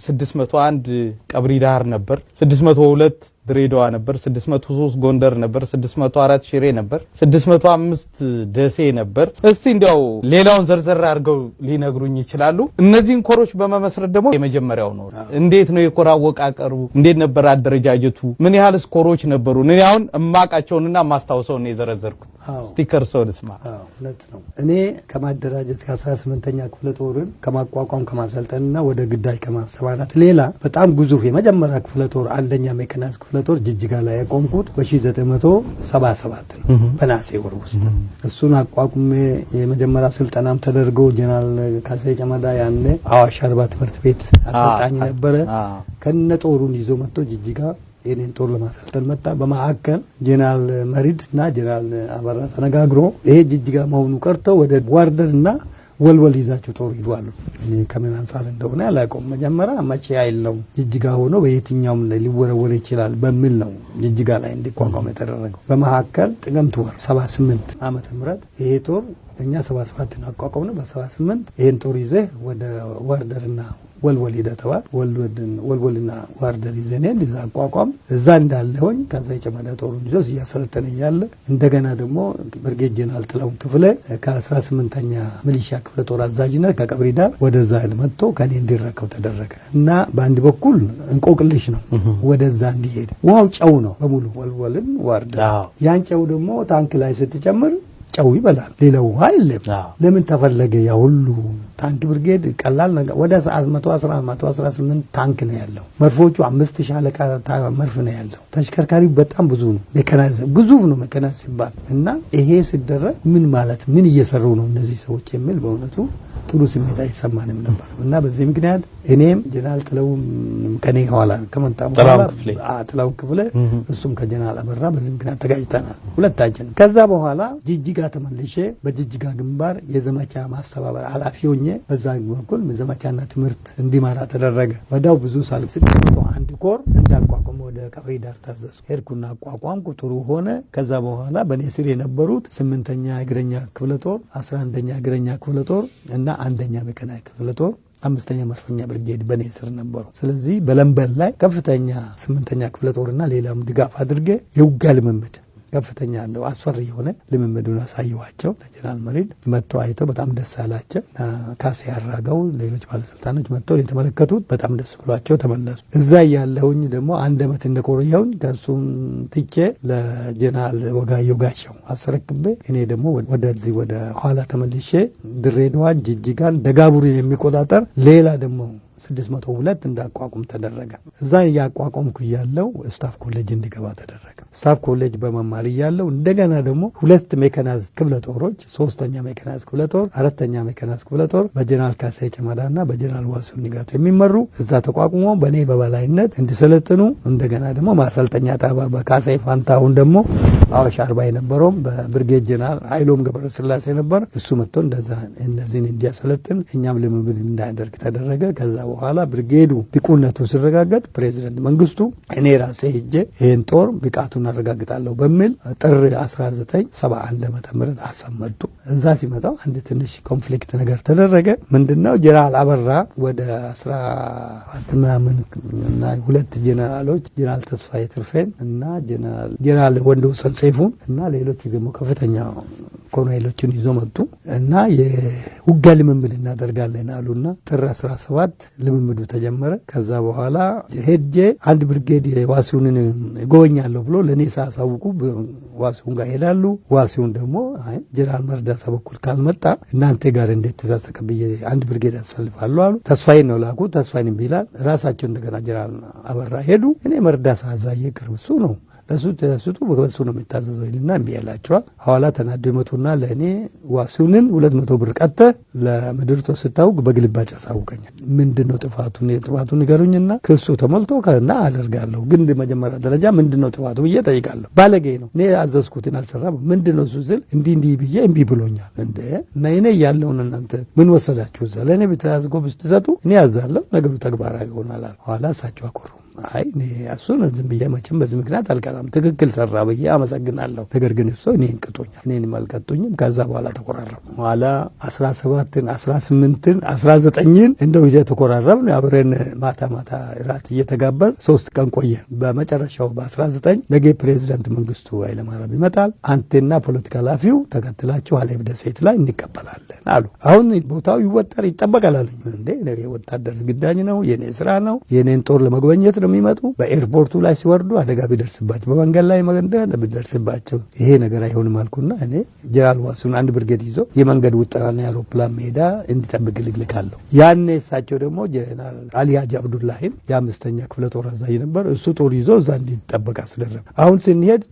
601 ቀብሪ ዳህር ነበር፣ 602 ድሬዳዋ ነበር፣ 603 ጎንደር ነበር፣ 604 ሽሬ ነበር፣ 605 ደሴ ነበር። እስቲ እንዲያው ሌላውን ዘርዘር አድርገው ሊነግሩኝ ይችላሉ? እነዚህን ኮሮች በመመስረት ደግሞ የመጀመሪያው ነው። እንዴት ነው የኮር አወቃቀሩ? እንዴት ነበር አደረጃጀቱ? ምን ያህልስ ኮሮች ነበሩ? እኔ አሁን እማቃቸውንና ማስታውሰውን የዘረዘርኩት። ስቲከር ሰው ልስማ። ሁለት ነው። እኔ ከማደራጀት ከ18ኛ ክፍለ ጦርን ከማቋቋም ከማሰልጠንና ወደ ግዳጅ ከማሰማራት ሌላ በጣም ግዙፍ የመጀመሪያ ክፍለ ጦር አንደኛ ሜካናይዝድ ክፍለ ጦር ጅጅጋ ላይ ያቆምኩት በ1977 ነው በነሐሴ ወር ውስጥ። እሱን አቋቁሜ የመጀመሪያ ስልጠናም ተደርጎ ጀነራል ካሳዬ ጨመዳ ያኔ አዋሽ አርባ ትምህርት ቤት አሰልጣኝ ነበረ። ከነ ጦሩን ይዞ መጥቶ ጅጅጋ የኔን ጦር ለማሰልጠን መጣ። በማዕከል ጀነራል መሪድ እና ጀነራል አበራ ተነጋግሮ ይሄ ጅጅጋ መሆኑ ቀርቶ ወደ ዋርደር እና ወልወል ይዛችሁ ጦር ይዟሉ። እኔ ከምን አንፃር እንደሆነ አላውቀውም። መጀመሪያ መቼ አይል ነው ጅጅጋ ሆኖ በየትኛውም ላይ ሊወረወር ይችላል በሚል ነው ጅጅጋ ላይ እንዲቋቋም የተደረገው። በማዕከል ጥቅምት ወር 78 ዓመተ ምህረት ይሄ ጦር እኛ 77 አቋቋምነው። በ78 ይሄን ጦር ይዘህ ወደ ዋርደርና ወልወል ሂደተዋል። ወልወልና ዋርደር ይዘን እዛ አቋቋም እዛ እንዳለሁኝ ካሳዬ ጨመዳ ጦሩን ይዞ እያሰለጠነ እያለ እንደገና ደግሞ ብርጌድ ጀነራል ጥላሁን ክፍለ ከ18ኛ ሚሊሻ ክፍለ ጦር አዛዥነት ከቀብሪ ዳር ወደዛ መጥቶ ከኔ እንዲረከብ ተደረገ እና በአንድ በኩል እንቆቅልሽ ነው ወደዛ እንዲሄድ። ውሃው ጨው ነው በሙሉ ወልወልን ዋርደር። ያን ጨው ደግሞ ታንክ ላይ ስትጨምር ጨው ይበላል፣ ሌላ ውሃ የለም። ለምን ተፈለገ? ያ ሁሉ ታንክ ብርጌድ ቀላል ነገር ወደ ሰዓት 118 ታንክ ነው ያለው። መርፎቹ 5000 ሻለቃ መርፍ ነው ያለው። ተሽከርካሪ በጣም ብዙ ነው። ሜካናይዝ ግዙፍ ነው ሜካናይዝ ሲባል እና ይሄ ሲደረግ ምን ማለት ምን እየሰሩ ነው እነዚህ ሰዎች የሚል በእውነቱ ጥሩ ስሜት አይሰማንም ነበር እና በዚህ ምክንያት እኔም ጀነራል ጥላሁን ከኔ ኋላ ከመጣ በኋላ ጥላሁን ክፍለ እሱም ከጀነራል አበራ በዚህ ምክንያት ተጋጭተናል ሁለታችን። ከዛ በኋላ ጅጅጋ ተመልሼ በጅጅጋ ግንባር የዘመቻ ማስተባበር ኃላፊ ሆኜ በዛ በኩል ዘመቻና ትምህርት እንዲማራ ተደረገ። ወዳው ብዙ ሳልክ አንድ ኮር እንዳቋቋም ወደ ቀብሪ ዳር ታዘዙ። ሄድኩና አቋቋምኩ። ጥሩ ሆነ። ከዛ በኋላ በኔ ስር የነበሩት 8ኛ እግረኛ ክፍለ ጦር፣ 11ኛ እግረኛ ክፍለ ጦር እና አንደኛ ሜካናይዝድ ክፍለ ጦር 5ኛ መድፈኛ ብርጌድ በኔ ስር ነበሩ። ስለዚህ በለምበል ላይ ከፍተኛ 8ኛ ክፍለ ጦርና ሌላም ድጋፍ አድርጌ የውጋ ልምምድ ከፍተኛ ነው አስፈሪ የሆነ ልምምዱን አሳየዋቸው። ለጀነራል መሪድ መጥቶ አይተው በጣም ደስ አላቸው። ካሴ ያራጋው ሌሎች ባለስልጣኖች መጥተው የተመለከቱት በጣም ደስ ብሏቸው ተመለሱ። እዛ ያለሁኝ ደግሞ 1 ዓመት እንደቆየሁኝ ከሱም ትቼ ለጀነራል ወጋየሁ ጋሻው አስረክቤ እኔ ደግሞ ወደዚህ ወደ ኋላ ተመልሼ ድሬዳዋን፣ ጅጅጋን፣ ደጋቡሪን የሚቆጣጠር ሌላ ደግሞ 602 እንዳቋቁም ተደረገ። እዛ ያቋቋምኩ ያለው ስታፍ ኮሌጅ እንዲገባ ተደረገ። ስታፍ ኮሌጅ በመማር ያለው እንደገና ደግሞ 2 ሜካናይዝድ ክፍለ ጦሮች 3ኛ ሜካናይዝድ ክፍለ ጦር፣ 4ኛ ሜካናይዝድ ክፍለ ጦር በጀነራል ካሳዬ ጨመዳና በጀነራል ዋሲሁ ንጋቱ የሚመሩ እዛ ተቋቁሞ በኔ በበላይነት እንዲሰለጥኑ እንደገና ደግሞ ማሰልጠኛ ጣቢያ በካሳዬ ፋንታሁን ደግሞ አዋሽ አርባ የነበረው በብርጌድ ጀነራል ኃይሎም ገብረስላሴ ነበር። እሱ መጥቶ እንደዛ እነዚህን እንዲያሰለጥን እኛም ልምምድ እንዳደርግ ተደረገ። ከዛ በኋላ ብርጌዱ ብቁነቱ ሲረጋገጥ ፕሬዚዳንት መንግስቱ እኔ ራሴ ሄጄ ይህን ጦር ብቃቱን አረጋግጣለሁ በሚል ጥር 1971 ዓመተ ምህረት አሰመጡ። እዛ ሲመጣው አንድ ትንሽ ኮንፍሊክት ነገር ተደረገ። ምንድነው ጀነራል አበራ ወደ 17 ምናምን እና 2 ጀነራሎች ጀነራል ተስፋዬ ትርፌን እና ጀነራል ወንድወሰን ሰይፉን እና ሌሎች ደግሞ ከፍተኛ ኮሎኔሎችን ይዞ መጡ እና የውጊያ ልምምድ እናደርጋለን አሉና ጥር 17 ልምምዱ ተጀመረ። ከዛ በኋላ ሄጄ አንድ ብርጌድ ዋሲሁንን ጎበኛለሁ ብሎ ለኔ ሳሳውቁ ዋሲሁን ጋር ሄዳሉ። ዋሲሁን ደግሞ ጀነራል መርዳሳ በኩል ካልመጣ እናንተ ጋር እንዴት ተሳሰቀብዬ አንድ ብርጌድ ያሰልፋለሁ አሉ። ተስፋዬን ነው ላኩ። ተስፋዬን ቢላል ራሳቸው እንደገና ጀነራል አበራ ሄዱ። እኔ መርዳሳ አዛዬ ቅርብ እሱ ነው ለሱ ተስጡ በሱ ነው የሚታዘዘው ይልና እምቢ ያላቸዋል። ሐዋላ ተናዶ ይመቱና ለእኔ ዋሲሁንን 200 ብር ቀጥተ ለምድር ተስታው በግልባጭ አሳውቀኛል። ምንድነው ጥፋቱን ንገሩኝና ክሱ ተሞልቶ ከና አደርጋለሁ። ግን መጀመሪያ ደረጃ ምንድነው ጥፋቱ ብዬ ጠይቃለሁ። ባለጌ ነው እኔ አዘዝኩትን አልሰራም ምንድነው እሱ ስል እንዲህ ብዬ እምቢ ብሎኛል። እንደ እና እኔ ያለውን እናንተ ምን ወሰዳችሁ? እዛ ለእኔ ብትያዝጎ ብትሰጡ እኔ ያዛለሁ ነገሩ ተግባራዊ ይሆናል። ሐዋላ እሳቸው አቆሩ። አይ እኔ እሱን ዝም ብዬ መቼም በዚህ ምክንያት አልቀጣም፣ ትክክል ሰራ ብዬ አመሰግናለሁ። ነገር ግን እሱ እኔን ቅጦኛል፣ እኔንም አልቀጡኝም። ከዛ በኋላ ተቆራረቡ። በኋላ 17ን 18ን 19ን እንደው እየተቆራረብን አብረን ማታ እራት እየተጋበዝ 3 ቀን ቆየን። በመጨረሻው በ19 ነገ ፕሬዚዳንት መንግስቱ ኃይለማርያም ይመጣል፣ አንተና ፖለቲካ ኃላፊው ተከትላችሁ ሀሌብ ደሴት ላይ እንቀበላለን አሉ። አሁን ቦታው ይወጠር ይጠበቃል አሉኝ። እንዴ ወታደር ግዳጅ ነው፣ የኔ ስራ ነው፣ የኔን ጦር ለመጎብኘት ነው የሚመጡ። በኤርፖርቱ ላይ ሲወርዱ አደጋ ቢደርስባቸው በመንገድ ላይ መንገድ ቢደርስባቸው ይሄ ነገር አይሆንም አልኩና እኔ ጀነራል ዋሲሁን አንድ ብርጌድ ይዞ የመንገድ ውጠራና የአውሮፕላን ሜዳ እንዲጠብቅ ልልካለሁ። ያኔ እሳቸው ደግሞ ጀነራል አሊ ሀጂ አብዱላሂን የ5ኛ ክፍለ ጦር አዛዥ ነበር። እሱ ጦር ይዞ እዛ እንዲጠበቅ አስደረገ። አሁን ስንሄድ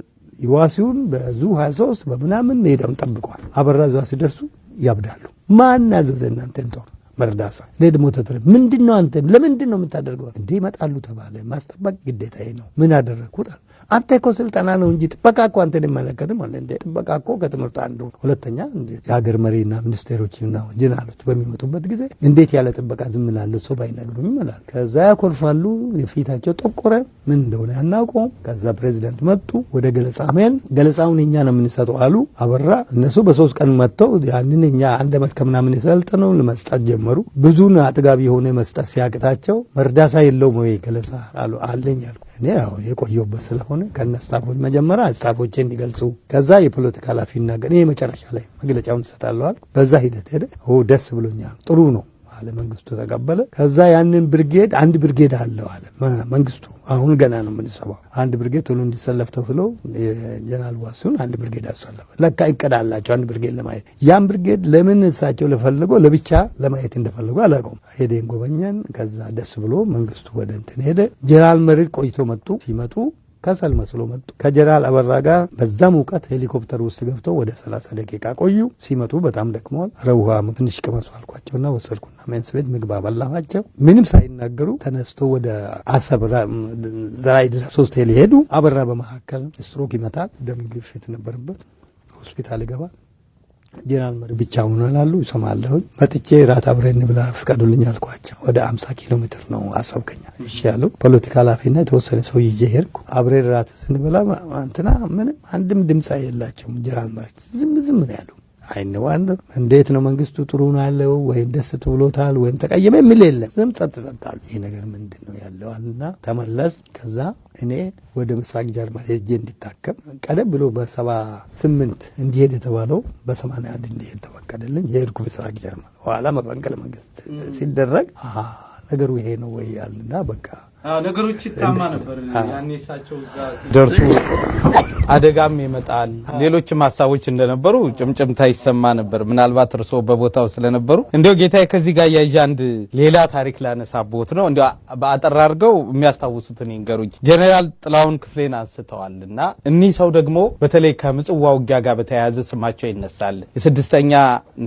ዋሲሁን በዙ 23 በምናምን ሜዳውን ጠብቋል። አበራ እዛ ሲደርሱ ያብዳሉ። ማን አዘዘ እናንተን ጦር? መርዳሳ ለድሞ ተተረ ምንድነው አንተ ለምንድነው የምታደርገው? እንዴ ይመጣሉ ተባለ። ማስጠበቅ ግዴታዬ ነው። ምን አደረኩት? አንተ እኮ ስልጠና ነው እንጂ ጥበቃ እኮ አንተን አይመለከትም አለ። እንዴ ጥበቃ እኮ ከትምህርቱ አንዱ። ሁለተኛ የሀገር መሪና ሚኒስቴሮችና ጀነራሎች በሚመጡበት ጊዜ እንዴት ያለ ጥበቃ ዝም እላለሁ ሰው ባይነግሩኝ ይላል። ከዛ ያኮርፋሉ። የፊታቸው ጠቆረ። ምን እንደሆነ ያናውቀው። ከዛ ፕሬዚዳንት መጡ። ወደ ገለጻ ሄን ገለጻውን እኛ ነው የምንሰጠው አሉ። አበራ እነሱ በ3 ቀን መጥተው ያንን እኛ 1 ዓመት ከምናምን የሰልጠነው ለመስጠት ጀመሩ። ብዙን አጥጋቢ የሆነ መስጠት ሲያቅታቸው መርዳሳ የለውም ወይ ገለጻ አሉ። አለኝ አልኩ። እኔ ያው የቆየሁበት ስለሆነ ከነስታፎች መጀመሪያ ሐሳቦቼ እንዲገልጹ ከዛ የፖለቲካ ኃላፊ ይናገር እኔ መጨረሻ ላይ መግለጫውን እሰጣለሁ አልኩ። በዛ ሂደት ሄደ። ደስ ብሎኛል። ጥሩ ነው አለ መንግስቱ ተቀበለ። ከዛ ያንን ብርጌድ አንድ ብርጌድ አለው አለ መንግስቱ። አሁን ገና ነው የምንሰማው። አንድ ብርጌድ ቶሎ እንዲሰለፍ ተብሎ ጀነራል ዋሲሁን አንድ ብርጌድ አሰለፈ። ለካ ይቀዳላቸው አንድ ብርጌድ ለማየት። ያን ብርጌድ ለምን እሳቸው ለፈልገው ለብቻ ለማየት እንደፈለጉ አላውቀውም። ሄደን ጎበኘን። ከዛ ደስ ብሎ መንግስቱ ወደ እንትን ሄደ። ጀነራል መርዕድ ቆይቶ መጡ። ሲመጡ ከሰል መስሎ መጡ። ከጀነራል አበራ ጋር በዛ ሙቀት ሄሊኮፕተር ውስጥ ገብተው ወደ 30 ደቂቃ ቆዩ። ሲመጡ በጣም ደክመዋል። ረውሃ ትንሽ ቅመሱ አልኳቸውና ወሰድኩና ሜንስ ቤት ምግብ አበላኋቸው። ምንም ሳይናገሩ ተነስቶ ወደ አሰብ ዘራይ ድረስ ሆስቴል ሄዱ። አበራ በመካከል ስትሮክ ይመታል። ደም ግፊት ነበረበት። ሆስፒታል ይገባል። ጀነራል መርዕድ ብቻውን አላሉ። ይሰማለሁ። መጥቼ ራት አብረን ብላ ፍቀዱልኝ አልኳቸው። ወደ 50 ኪሎ ሜትር ነው አሰብከኛ። እሺ ያለው ፖለቲካ ኃላፊና የተወሰነ ሰው ይዤ ሄድኩ። አብረን ራት ስንበላ አንተና ምንም አንድም ድምጽ የላቸውም። ጀነራል መርዕድ ዝም ነው ያሉ። አይነዋን እንዴት ነው መንግስቱ ጥሩ ነው ያለው ወይ ደስ ብሎታል ወይ ተቀየመ የሚል የለም። ዝም ጸጥ አሉ። ይሄ ነገር ምንድነው ያለው አልና ተመለስ። ከዛ እኔ ወደ ምስራቅ ጀርመን ሄጄ እንዲታከም ቀደም ብሎ በ78 እንዲሄድ የተባለው በ81 እንዲሄድ ተፈቀደልኝ። የሄድኩ ምስራቅ ጀርመን ኋላ መፈንቅለ መንግስት ሲደረግ ነገሩ ይሄ ነው ወይ ያልና በቃ ነገሮች ይታማ ነበር። ያኔ እሳቸው እዛ ደርሱ አደጋም ይመጣል ሌሎችም ሐሳቦች እንደነበሩ ጭምጭምታ ይሰማ ነበር። ምናልባት እርሶ በቦታው ስለነበሩ እንዴው ጌታዬ ከዚህ ጋር ያያዥ አንድ ሌላ ታሪክ ላነሳቦት ነው። እንዴው በአጠር አድርገው የሚያስታውሱትን ይንገሩኝ። ጀነራል ጥላሁን ክፍሌን አንስተዋልና እኒህ ሰው ደግሞ በተለይ ከምጽዋ ውጊያ ጋር በተያያዘ ስማቸው ይነሳል። የ6ኛ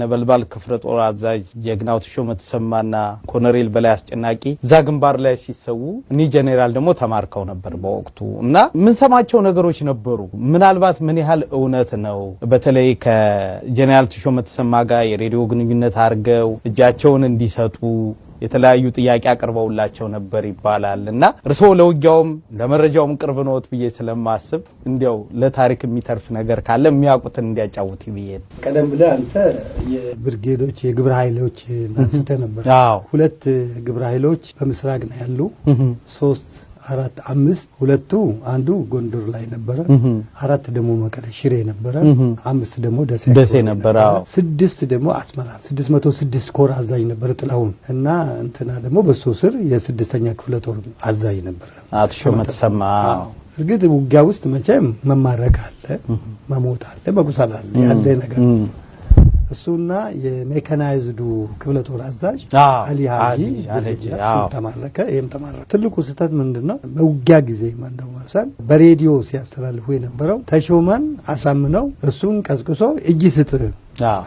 ነበልባል ክፍለ ጦር አዛዥ ጀግናው ተሾመ ተሰማና ኮሎኔል በላይ አስጨናቂ እዛ ግንባር ላይ ሲሰዉ እኒህ ጀነራል ደግሞ ተማርከው ነበር በወቅቱ እና ምን ሰማቸው ነገሮች ነበሩ። ምናልባት ምን ያህል እውነት ነው? በተለይ ከጀነራል ተሾመ ተሰማ ጋር የሬዲዮ ግንኙነት አድርገው እጃቸውን እንዲሰጡ የተለያዩ ጥያቄ አቅርበውላቸው ነበር ይባላል እና እርሶ ለውጊያውም ለመረጃውም ቅርብ ነዎት ብዬ ስለማስብ እንዲያው ለታሪክ የሚተርፍ ነገር ካለ የሚያውቁትን እንዲያጫውት ብዬ። ቀደም ብለህ አንተ የብርጌዶች የግብረ ኃይሎች አንስተ ነበር። 2 ግብረ ኃይሎች በምስራቅ ነው ያሉ፣ 3 4 5 ሁለቱ አንዱ ጎንደር ላይ ነበረ 4 ደግሞ መቀሌ ሽሬ ነበረ 5 ደግሞ ደሴ ነበረ 6 ደግሞ አስመራ 606 ኮር አዛዥ ነበረ ጥላሁን እና እንትና ደግሞ በሱ ስር የ6ኛ ክፍለ ጦር አዛዥ ነበረ አቶ ሹመት ሰማ እርግጥ ውጊያ ውስጥ መቼም መማረክ አለ መሞት አለ መቁሰል አለ ያለ ነገር እሱና የሜካናይዝዱ ክፍለ ጦር አዛዥ አሊ ሀጂ ተማረከ ተማረከ ትልቁ ስህተት ምንድነው በውጊያ ጊዜ ማንደው ማሰል በሬዲዮ ሲያስተላልፉ የነበረው ተሾመን አሳምነው እሱን ቀስቅሶ እጅ ስጥ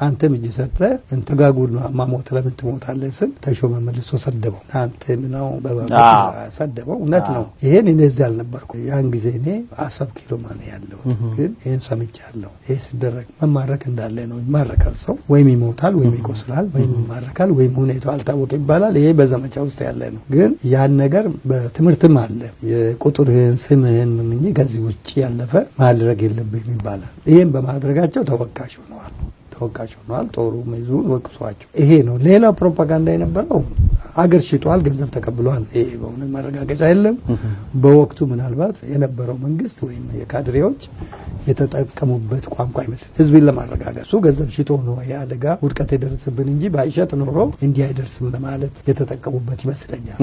አንተም እጅ ሰጠ እንተጋጉል ማሞት ለምን ትሞታለህ ስል ተሾመ መልሶ ሰደበው አንተ ምነው ሰደበው እውነት ነው ይሄን እነዚህ አልነበርኩ ያን ጊዜ እኔ አሰብ ኪሎ ማን ያለው ግን ይሄን ሰምቻለሁ ይሄ ሲደረግ መማረክ እንዳለ ነው ይማረካል ሰው ወይም ይሞታል ወይም ይቆስላል ወይም ይማረካል ወይም ሁኔታው አልታወቀ ይባላል ይሄ በዘመቻ ውስጥ ያለ ነው ግን ያን ነገር በትምህርትም አለ የቁጥርህን ስምህን ምን ከዚህ ውጪ ያለፈ ማድረግ የለብህም ይባላል ይሄን በማድረጋቸው ተወቃሽ ሆነዋል ጦሩ መይዙን ወቅሷቸው ይሄ ነው ሌላ ፕሮፓጋንዳ የነበረው አገር ሽጧል ገንዘብ ተቀብሏል ይሄ በእውነት ማረጋገጫ የለም በወቅቱ ምናልባት የነበረው መንግስት ወይም የካድሬዎች የተጠቀሙበት ቋንቋ ይመስል ህዝብን ለማረጋጋት እሱ ገንዘብ ሽጦ ነው ያደጋ ውድቀት የደረሰብን እንጂ ባይሸጥ ኖሮ እንዲህ አይደርስም ለማለት የተጠቀሙበት ይመስለኛል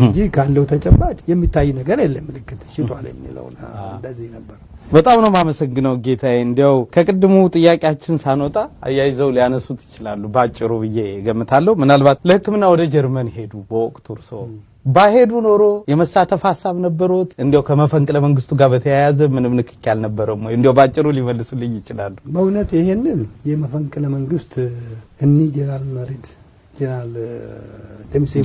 እንጂ ካለው ተጨባጭ የሚታይ ነገር የለም ምልክት ሽጧል የሚለውና እንደዚህ ነበር በጣም ነው ማመሰግነው ጌታዬ እንዲያው ከቅድሙ ጥያቄያችን ሳንወጣ አያይዘው ሊያነሱት ይችላሉ ባጭሩ ብዬ ገምታለሁ ምናልባት ለህክምና ወደ ጀርመን ሄዱ በወቅቱ እርሶ ባሄዱ ኖሮ የመሳተፍ ሐሳብ ነበሩት እንዲያው ከመፈንቅለ መንግስቱ ጋር በተያያዘ ምንም ንክኪ አልነበረም ወይ እንዲያው ባጭሩ ሊመልሱልኝ ይችላሉ በእውነት ይሄንን የመፈንቅለ መንግስት እኒ ጀነራል መሪድ ጀነራል ደምሴ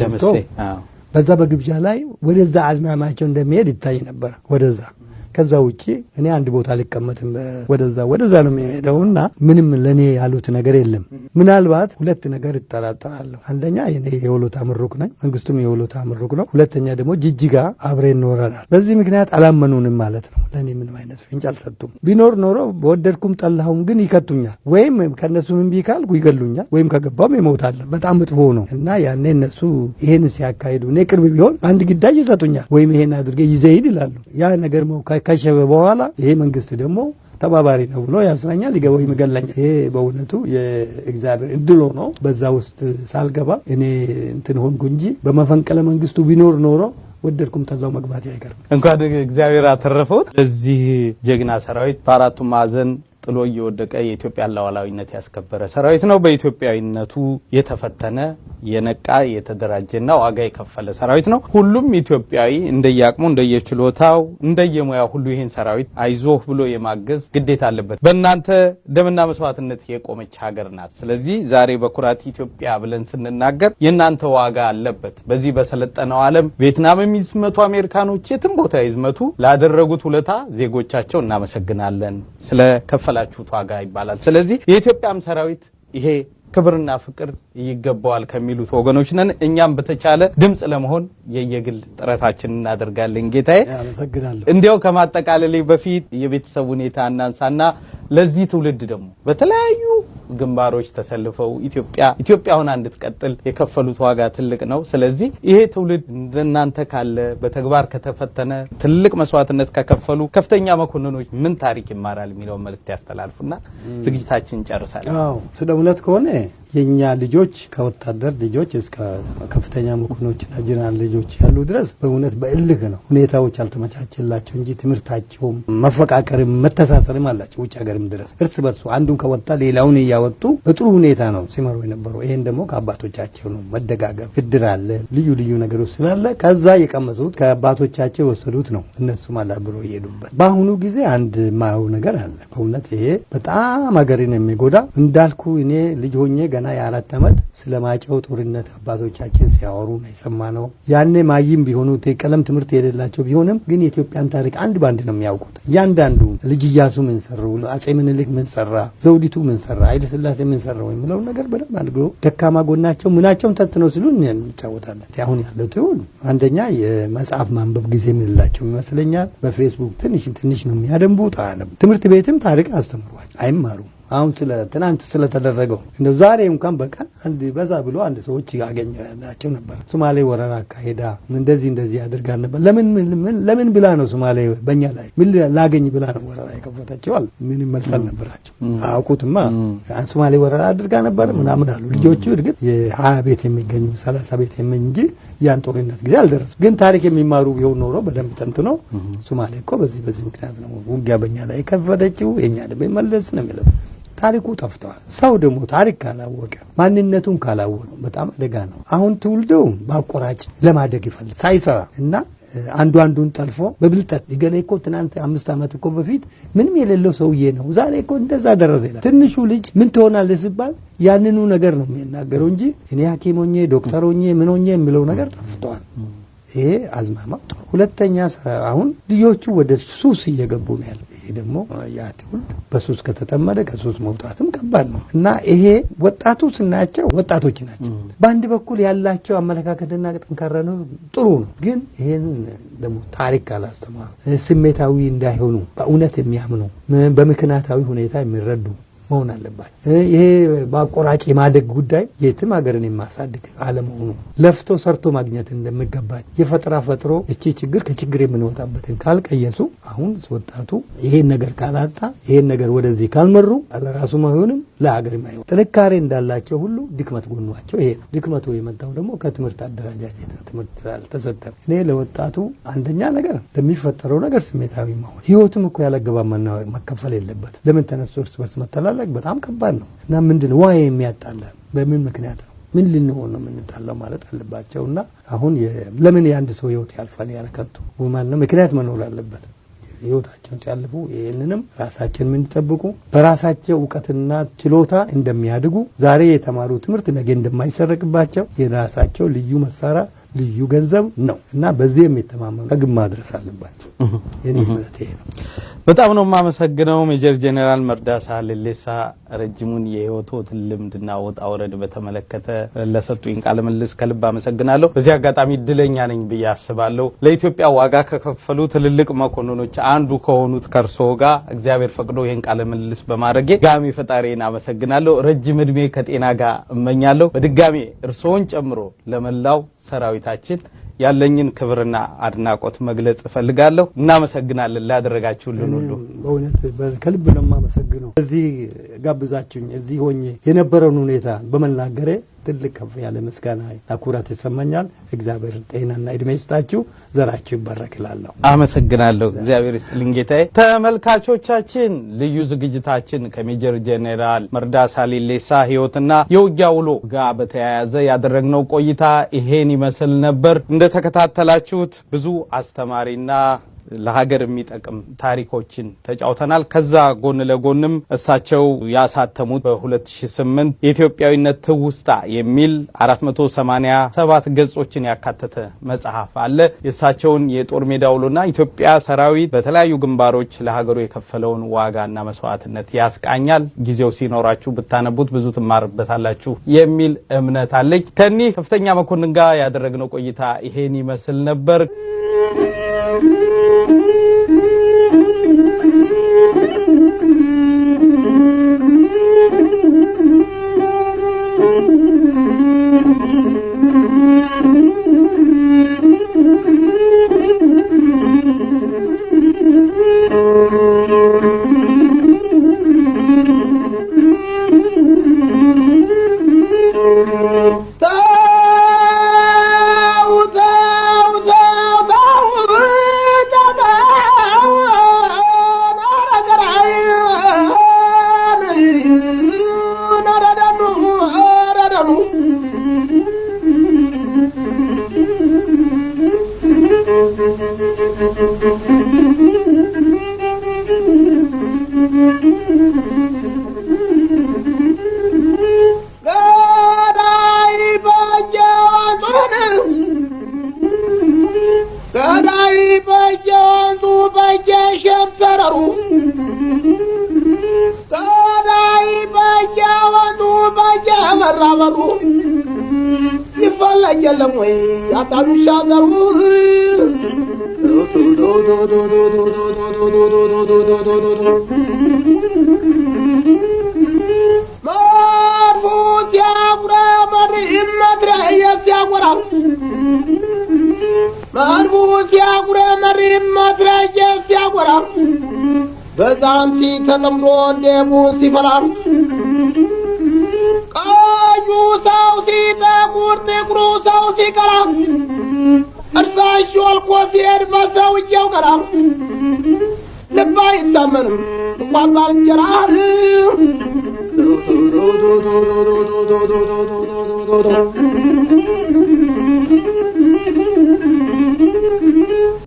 በዛ በግብዣ ላይ ወደዛ አዝማማቸው እንደሚሄድ ይታይ ነበር ወደዛ ከዛ ውጪ እኔ አንድ ቦታ ልቀመጥም ወደዛ ነው የሚሄደውና ምንም ለኔ ያሉት ነገር የለም ምናልባት ሁለት ነገር ይጠራጠራለሁ አንደኛ እኔ የወሎታ ምሩቅ ነኝ መንግስቱም የወሎታ ምሩቅ ነው ሁለተኛ ደግሞ ጅጅጋ አብረን ኖረናል በዚህ ምክንያት አላመኑንም ማለት ነው ለኔ ምንም አይነት ፍንጭ አልሰጡም ቢኖር ኖሮ በወደድኩም ጠላሁም ግን ይከቱኛል ወይም ከነሱ ምን ቢካልኩ ይገሉኛል ወይም ከገባም ይሞታል በጣም መጥፎ ነው እና ያኔ እነሱ ይሄን ሲያካሂዱ እኔ ቅርብ ቢሆን አንድ ግዳጅ ይሰጡኛል ወይም ይሄን አድርገ ይዘይድ ይላሉ ያ ነገር ከሸበ በኋላ ይሄ መንግስት ደግሞ ተባባሪ ነው ብሎ ያስረኛል ይገባው ይመገለኛል ይሄ በእውነቱ የእግዚአብሔር እድል ነው በዛ ውስጥ ሳልገባ እኔ እንትን ሆንኩ እንጂ በመፈንቅለ መንግስቱ ቢኖር ኖሮ ወደድኩም ተላው መግባት አይቀርም እንኳን እግዚአብሔር አተረፈውት ለዚህ ጀግና ሰራዊት በአራቱ ማዕዘን ጥሎ እየወደቀ የኢትዮጵያ ሉዓላዊነት ያስከበረ ሰራዊት ነው በኢትዮጵያዊነቱ የተፈተነ የነቃ የተደራጀና ዋጋ የከፈለ ሰራዊት ነው ሁሉም ኢትዮጵያዊ እንደየአቅሙ እንደየችሎታው እንደየሙያው ሁሉ ይሄን ሰራዊት አይዞህ ብሎ የማገዝ ግዴታ አለበት በእናንተ ደምና መስዋዕትነት የቆመች ሀገር ናት ስለዚህ ዛሬ በኩራት ኢትዮጵያ ብለን ስንናገር የናንተ ዋጋ አለበት በዚህ በሰለጠነው ዓለም ቪየትናምም ይዝመቱ አሜሪካኖች የትም ቦታ ይዝመቱ ላደረጉት ውለታ ዜጎቻቸው እናመሰግናለን ስለ ከፈላችሁት ዋጋ ይባላል ስለዚህ የኢትዮጵያም ሰራዊት ይሄ ክብርና ፍቅር ይገባዋል ከሚሉት ወገኖች ነን እኛም በተቻለ ድምጽ ለመሆን የየግል ጥረታችንን እናደርጋለን ጌታዬ አመሰግናለሁ እንዲያው ከማጠቃለሌ በፊት የቤተሰብ ሁኔታ እናንሳና ለዚህ ትውልድ ደግሞ በተለያዩ ግንባሮች ተሰልፈው ኢትዮጵያ ሆና እንድትቀጥል የከፈሉት ዋጋ ትልቅ ነው ስለዚህ ይሄ ትውልድ እንደናንተ ካለ በተግባር ከተፈተነ ትልቅ መስዋዕትነት ከከፈሉ ከፍተኛ መኮንኖች ምን ታሪክ ይማራል የሚለው መልእክት ያስተላልፉና ዝግጅታችን ጨርሳለን ስለ እውነት ከሆነ የኛ ልጆች ከወታደር ልጆች እስከ ከፍተኛ መኮንኖችና ጀነራል ልጆች ያሉ ድረስ በእውነት በእልህ ነው ሁኔታዎች አልተመቻቸላቸው እንጂ ትምህርታቸውም መፈቃቀርም መተሳሰርም አላቸው ውጭ ሀገርም ድረስ እርስ በርሱ አንዱን ከወጣ ሌላውን ያወጡ በጥሩ ሁኔታ ነው ሲመሩ የነበሩ ይሄን ደግሞ ከአባቶቻቸው ነው መደጋገፍ እድር አለ ልዩ ልዩ ነገሮች ስላለ ከዛ የቀመሱት ከአባቶቻቸው የወሰዱት ነው እነሱም አላብሮ ይሄዱበት በአሁኑ ጊዜ አንድ ማው ነገር አለ በእውነት ይሄ በጣም ሀገርን የሚጎዳ እንዳልኩ እኔ ልጅ ሆኜ ገና የ4 ዓመት ስለማጨው ጦርነት አባቶቻችን ሲያወሩ ነው የሰማነው ያኔ ማይም ቢሆኑ ቀለም ትምህርት የሌላቸው ቢሆንም ግን የኢትዮጵያን ታሪክ አንድ ባንድ ነው የሚያውቁት ያንዳንዱ ልጅ ኢያሱ ምን ሰሩ አጼ ምኒልክ ምን ሰራ ዘውዲቱ ምን ሰራ ኃይለ ሥላሴ ምን ሰራው የሚለው ነገር በደንብ አድርጎ ደካማ ጎናቸው ምናቸውም ተትነው ሲሉ እንጫወታለን አሁን ያለው ትውል አንደኛ የመጽሐፍ ማንበብ ጊዜ ምንላቸው ይመስለኛል በፌስቡክ ትንሽ ነው የሚያደምቡት ትምህርት ቤትም ታሪክ አስተምሯል አይማሩ አሁን ስለ ትናንት ስለተደረገው እንደው ዛሬ እንኳን በቀን አንድ በዛ ብሎ አንድ ሰዎች ያገኛቸው ነበር። ሶማሌ ወረራ አካሄዳ እንደዚህ አድርጋ ነበር። ለምን ብላ ነው ሶማሌ በእኛ ላይ ምን ላገኝ ብላ ነው ወረራ የከፈተችው? አለ ምን መልሰል ነበራቸው አውቁትማ። ሶማሌ ወረራ አድርጋ ነበር ምናምን አሉ ልጆቹ። እርግጥ የ20 ቤት የሚገኙ 30 ቤት እንጂ ያን ጦርነት ጊዜ አልደረሱ። ግን ታሪክ የሚማሩ ቢሆን ኖሮ በደንብ ተንትነው ሶማሌ እኮ በዚህ ምክንያት ነው ውጊያ በእኛ ላይ ከፈተችው የኛ ደግሞ መለስ ነው የሚለው። ታሪኩ ጠፍቷል። ሰው ደግሞ ታሪክ ካላወቀ ማንነቱን ካላወቀ በጣም አደጋ ነው። አሁን ትውልደው በአቆራጭ ለማደግ ይፈልግ ሳይሰራ እና አንዱን ጠልፎ በብልጠት ይገለ እኮ ትናንት 5 ዓመት እኮ በፊት ምንም የሌለው ሰውዬ ነው ዛሬ እኮ እንደዛ ደረሰ ይላል። ትንሹ ልጅ ምን ትሆናለህ ሲባል ያንኑ ነገር ነው የሚናገረው እንጂ እኔ ሐኪም ሆኜ ዶክተር ሆኜ ምን ሆኜ የሚለው ነገር ጠፍቷል። ይሄ አዝማማው ጥሩ። ሁለተኛ አሁን ልጆቹ ወደ ሱስ እየገቡ ነው ያለው። ይሄ ደግሞ ያ ትውልድ በሱስ ከተጠመደ ከሱስ መውጣትም ከባድ ነው እና ይሄ ወጣቱ ስናያቸው ወጣቶች ናቸው። በአንድ በኩል ያላቸው አመለካከትና ጠንካራ ነው፣ ጥሩ ነው። ግን ይሄን ደግሞ ታሪክ ካላስተማሩ ስሜታዊ እንዳይሆኑ በእውነት የሚያምኑ በምክንያታዊ ሁኔታ የሚረዱ መሆን አለባቸው። ይሄ በአቆራጭ የማደግ ጉዳይ የትም ሀገርን የማሳድግ አለመሆኑ ለፍቶ ሰርቶ ማግኘት እንደሚገባቸው የፈጠራ ፈጥሮ እቺ ችግር ከችግር የምንወጣበትን ካልቀየሱ አሁን ወጣቱ ይሄን ነገር ካላጣ ይሄን ነገር ወደዚህ ካልመሩ ለራሱም አይሆንም ለሀገርም አይሆንም። ጥንካሬ እንዳላቸው ሁሉ ድክመት ጎኗቸው ይሄ ነው። ድክመቱ የመጣው ደግሞ ከትምህርት አደረጃጀት ነው። ትምህርት አልተሰጠም። እኔ ለወጣቱ አንደኛ ነገር ለሚፈጠረው ነገር ስሜታዊ መሆን ህይወቱም እኮ ያለገባ መከፈል የለበት። ለምን ተነስቶ እርስ በርስ መተላለቅ በጣም ከባድ ነው እና ምንድነው ዋይ የሚያጣላ በምን ምክንያት ነው ምን ልንሆን ነው የምንጣለው ማለት አለባቸውና አሁን ለምን የአንድ ሰው ህይወት ያልፋል ያለከቱ ማለት ነው ምክንያት መኖር አለበት። ህይወታቸውን ሲያልፉ ይሄንንም ራሳቸውን እንዲጠብቁ በራሳቸው ዕውቀትና ችሎታ እንደሚያድጉ ዛሬ የተማሩ ትምህርት ነገ እንደማይሰረቅባቸው የራሳቸው ልዩ መሳሪያ ልዩ ገንዘብ ነው እና በዚህ የሚተማመኑ ከግብ ማድረስ አለባቸው። የኔ ማለት ይሄ ነው። በጣም ነው የማመሰግነው ሜጀር ጄኔራል መርዳሳ ሌሌሳ ረጅሙን የህይወት ልምድና ወጣ ወረድ በተመለከተ ለሰጡኝ ቃለ ምልልስ ከልብ አመሰግናለሁ። በዚህ አጋጣሚ እድለኛ ነኝ ብዬ አስባለሁ። ለኢትዮጵያ ዋጋ ከከፈሉ ትልልቅ መኮንኖች አንዱ ከሆኑት ከርሶ ጋር እግዚአብሔር ፈቅዶ ይሄን ቃለ ምልልስ በማድረጌ ጋሚ ፈጣሪን አመሰግናለሁ። ረጅም እድሜ ከጤና ጋር እመኛለሁ። በድጋሚ እርሶን ጨምሮ ለመላው ሰራዊታችን ያለኝን ክብርና አድናቆት መግለጽ ፈልጋለሁ። እናመሰግናለን ላደረጋችሁልን ሁሉ። በእውነት ከልብ ነው የማመሰግነው። እዚህ ጋብዛችሁኝ እዚህ ሆኜ የነበረውን ሁኔታ በመናገሬ ትልቅ ከፍ ያለ ምስጋና ኩራት ይሰማኛል። እግዚአብሔር ጤናና እድሜ ይስጣችሁ፣ ዘራችሁ ይባረክላለሁ። አመሰግናለሁ። እግዚአብሔር ይስጥልኝ ጌታዬ። ተመልካቾቻችን ልዩ ዝግጅታችን ከሜጀር ጄኔራል መርዳሳ ሌሌሳ ህይወትና የውጊያ ውሎ ጋር በተያያዘ ያደረግነው ቆይታ ይሄን ይመስል ነበር። እንደተከታተላችሁት ብዙ አስተማሪና ለሀገር የሚጠቅም ታሪኮችን ተጫውተናል። ከዛ ጎን ለጎንም እሳቸው ያሳተሙት በ2008 የኢትዮጵያዊነት ትውስታ የሚል 487 ገጾችን ያካተተ መጽሐፍ አለ። የእሳቸውን የጦር ሜዳ ውሎና ኢትዮጵያ ሰራዊት በተለያዩ ግንባሮች ለሀገሩ የከፈለውን ዋጋና መስዋዕትነት ያስቃኛል። ጊዜው ሲኖራችሁ ብታነቡት ብዙ ትማርበታላችሁ የሚል እምነት አለኝ። ከኒህ ከፍተኛ መኮንን ጋር ያደረግነው ቆይታ ይሄን ይመስል ነበር። ማርቡስ ያጉረ መሪም ማትራጀስ ያጎራ በዛንቲ ተጠምዶ እንደሙ ሲፈላ ቀዩ ሰው ሲጠቁር ጥቁሩ ሰው ሲቀላ እርሳሽ ወልቆ ሲሄድ በሰውየው ቀላ ልብ አይታመንም እንኳን ባልንጀራ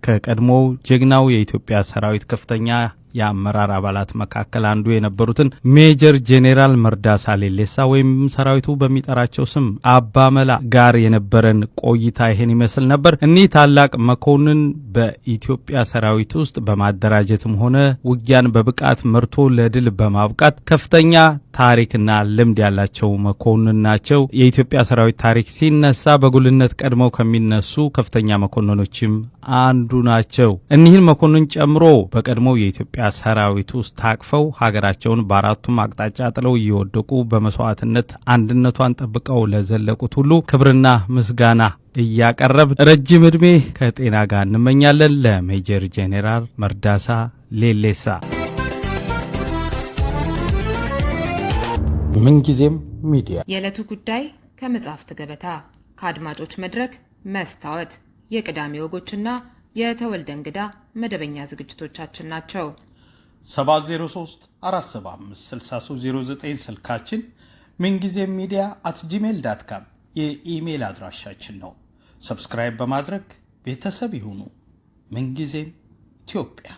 ከቀድሞው ጀግናው የኢትዮጵያ ሰራዊት ከፍተኛ የአመራር አባላት መካከል አንዱ የነበሩትን ሜጀር ጄኔራል መርዳሳ ሌሌሳ ወይም ሰራዊቱ በሚጠራቸው ስም አባመላ ጋር የነበረን ቆይታ ይሄን ይመስል ነበር። እኒህ ታላቅ መኮንን በኢትዮጵያ ሰራዊት ውስጥ በማደራጀትም ሆነ ውጊያን በብቃት መርቶ ለድል በማብቃት ከፍተኛ ታሪክና ልምድ ያላቸው መኮንን ናቸው። የኢትዮጵያ ሰራዊት ታሪክ ሲነሳ በጉልነት ቀድመው ከሚነሱ ከፍተኛ መኮንኖችም አንዱ ናቸው። እኒህን መኮንን ጨምሮ በቀድሞው የኢትዮጵያ ሰራዊት ውስጥ ታቅፈው ሀገራቸውን በአራቱም አቅጣጫ ጥለው እየወደቁ በመስዋዕትነት አንድነቷን ጠብቀው ለዘለቁት ሁሉ ክብርና ምስጋና እያቀረብ ረጅም ዕድሜ ከጤና ጋር እንመኛለን። ለሜጀር ጄኔራል መርዳሳ ሌሌሳ ምንጊዜም ሚዲያ የዕለቱ ጉዳይ ከመጽሐፍት ገበታ ከአድማጮች መድረክ መስታወት የቅዳሜ ወጎችና የተወልደ እንግዳ መደበኛ ዝግጅቶቻችን ናቸው። 703 475 6309 ስልካችን፣ ምንጊዜም ሚዲያ @gmail.com የኢሜል አድራሻችን ነው። ሰብስክራይብ በማድረግ ቤተሰብ ይሁኑ። ምንጊዜም ኢትዮጵያ